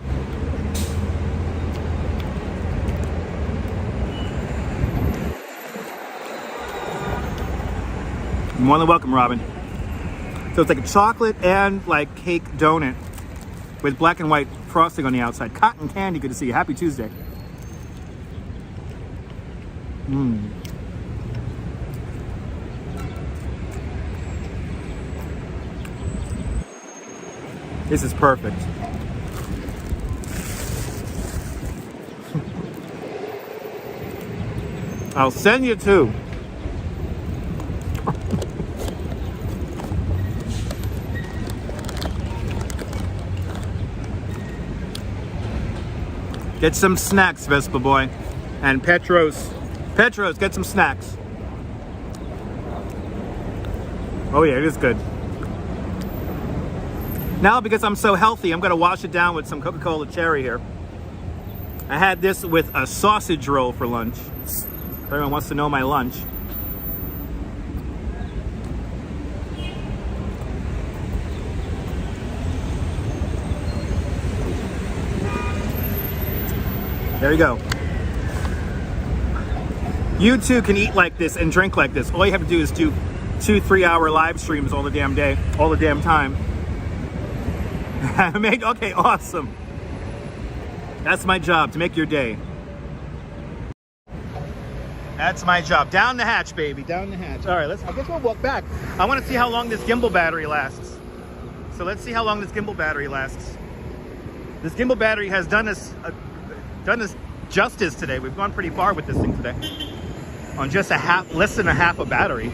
You're more than welcome, Robin. So it's like a chocolate and like cake donut with black and white frosting on the outside. Cotton candy, good to see you. Happy Tuesday. This is perfect. I'll send you two. Get some snacks, Vespa boy. And Petros, get some snacks. Oh yeah, it is good. Now, because I'm so healthy, I'm gonna wash it down with some Coca-Cola cherry here. I had this with a sausage roll for lunch. If everyone wants to know my lunch. There you go. You too can eat like this and drink like this. All you have to do is do 2-3 hour live streams all the damn day, all the damn time. Okay, awesome. That's my job, to make your day. That's my job. Down the hatch, baby, down the hatch. All right, I guess we'll walk back. I want to see how long this gimbal battery lasts. So let's see how long this gimbal battery lasts. This gimbal battery has done us justice today. We've gone pretty far with this thing today. On just less than a half a battery.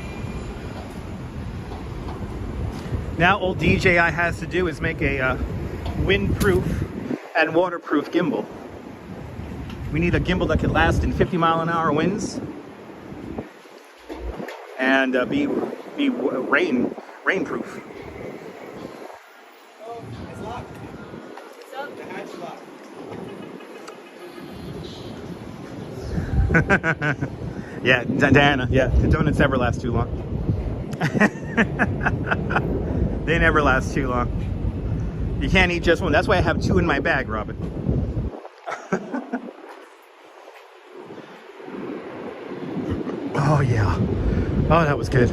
Now all DJI has to do is make a windproof and waterproof gimbal. We need a gimbal that can last in 50-mile-an-hour winds and be rainproof. Oh, it's locked. What's up? The hatch locked. Yeah, Diana, yeah, the donuts never last too long. They never last too long. You can't eat just one. That's why I have two in my bag, Robin. Oh, yeah. Oh, that was good.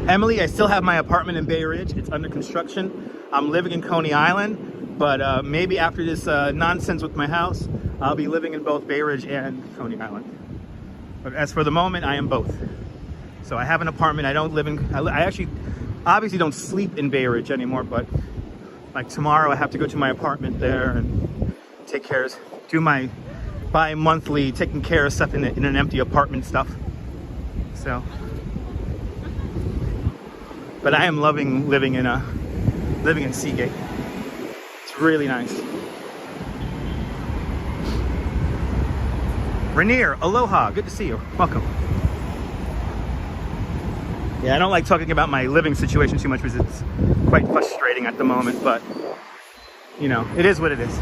Emily, I still have my apartment in Bay Ridge. It's under construction. I'm living in Coney Island, but maybe after this nonsense with my house, I'll be living in both Bay Ridge and Coney Island. But as for the moment, I am both. So I have an apartment. I don't live in, I actually obviously don't sleep in Bay Ridge anymore, but like tomorrow I have to go to my apartment there and take care of, do my bi-monthly taking care of stuff in an empty apartment stuff. So, but I am loving living in Seagate. It's really nice. Rainier, aloha, good to see you. Welcome. Yeah, I don't like talking about my living situation too much because it's quite frustrating at the moment, but you know, it is what it is.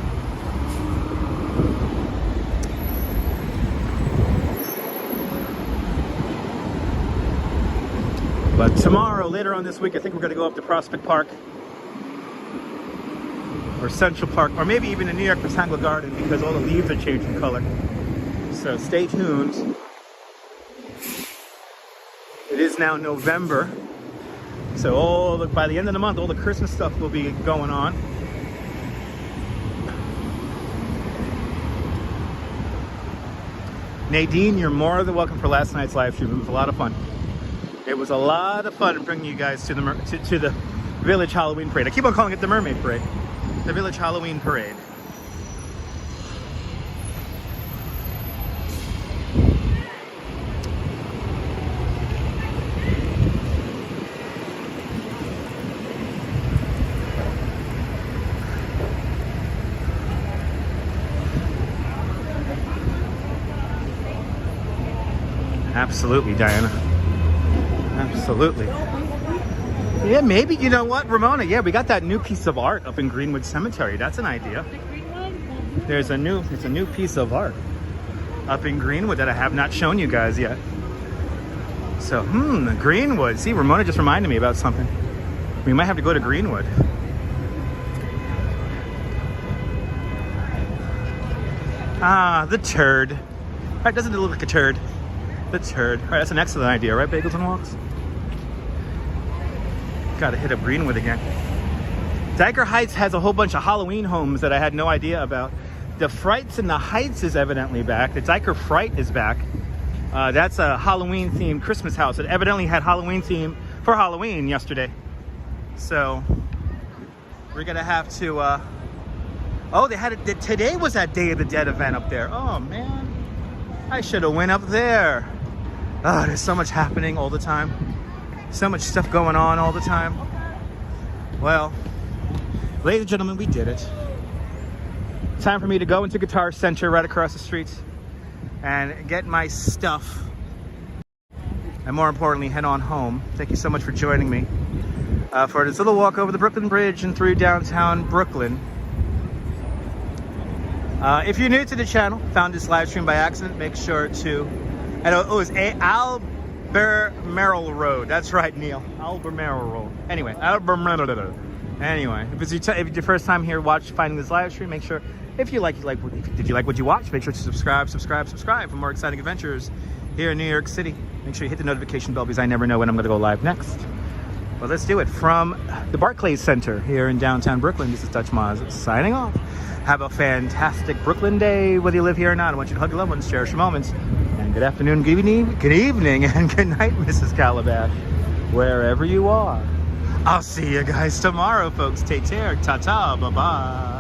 But tomorrow, later on this week, I think we're going to go up to Prospect Park or Central Park, or maybe even in New York Botanical Garden, because all the leaves are changing color. So stay tuned. It is now November, so by the end of the month, all the Christmas stuff will be going on. Nadine, you're more than welcome for last night's live stream. It was a lot of fun. It was a lot of fun bringing you guys to the Village Halloween Parade. I keep on calling it the Mermaid Parade. The Village Halloween Parade. Absolutely, Diana. Absolutely. Yeah, maybe, you know what, Ramona? Yeah, we got that new piece of art up in Greenwood Cemetery. That's an idea. There's a new piece of art up in Greenwood that I have not shown you guys yet. So, Greenwood. See, Ramona just reminded me about something. We might have to go to Greenwood. Ah, the turd. Right, doesn't it look like a turd? The turd. All right, that's an excellent idea, right, Bagels and Walks? Gotta hit up Greenwood again. Dyker Heights has a whole bunch of Halloween homes that I had no idea about. The Frights in the Heights is evidently back. The Dyker Fright is back. That's a Halloween-themed Christmas house. It evidently had Halloween theme for Halloween yesterday. So we're gonna have to. Oh, they had it. Today was that Day of the Dead event up there. Oh man, I should have went up there. Oh, there's so much happening all the time. So much stuff going on all the time. Well, ladies and gentlemen, we did it. Time for me to go into Guitar Center right across the street and get my stuff. And more importantly, head on home. Thank you so much for joining me for this little walk over the Brooklyn Bridge and through downtown Brooklyn. If you're new to the channel, found this live stream by accident, make sure to... it was Albemarle Road. That's right, Neil. Albemarle Road. Anyway, Albemarle. Anyway, if it's your first time here finding this live stream, make sure, did you like what you watched, make sure to subscribe for more exciting adventures here in New York City. Make sure you hit the notification bell because I never know when I'm going to go live next. Well, let's do it. From the Barclays Center here in downtown Brooklyn, this is Dutch Maz signing off. Have a fantastic Brooklyn day, whether you live here or not. I want you to hug your loved ones, cherish your moments. And good afternoon, good evening, and good night, Mrs. Calabash, wherever you are. I'll see you guys tomorrow, folks. Take care. Ta-ta. Bye-bye.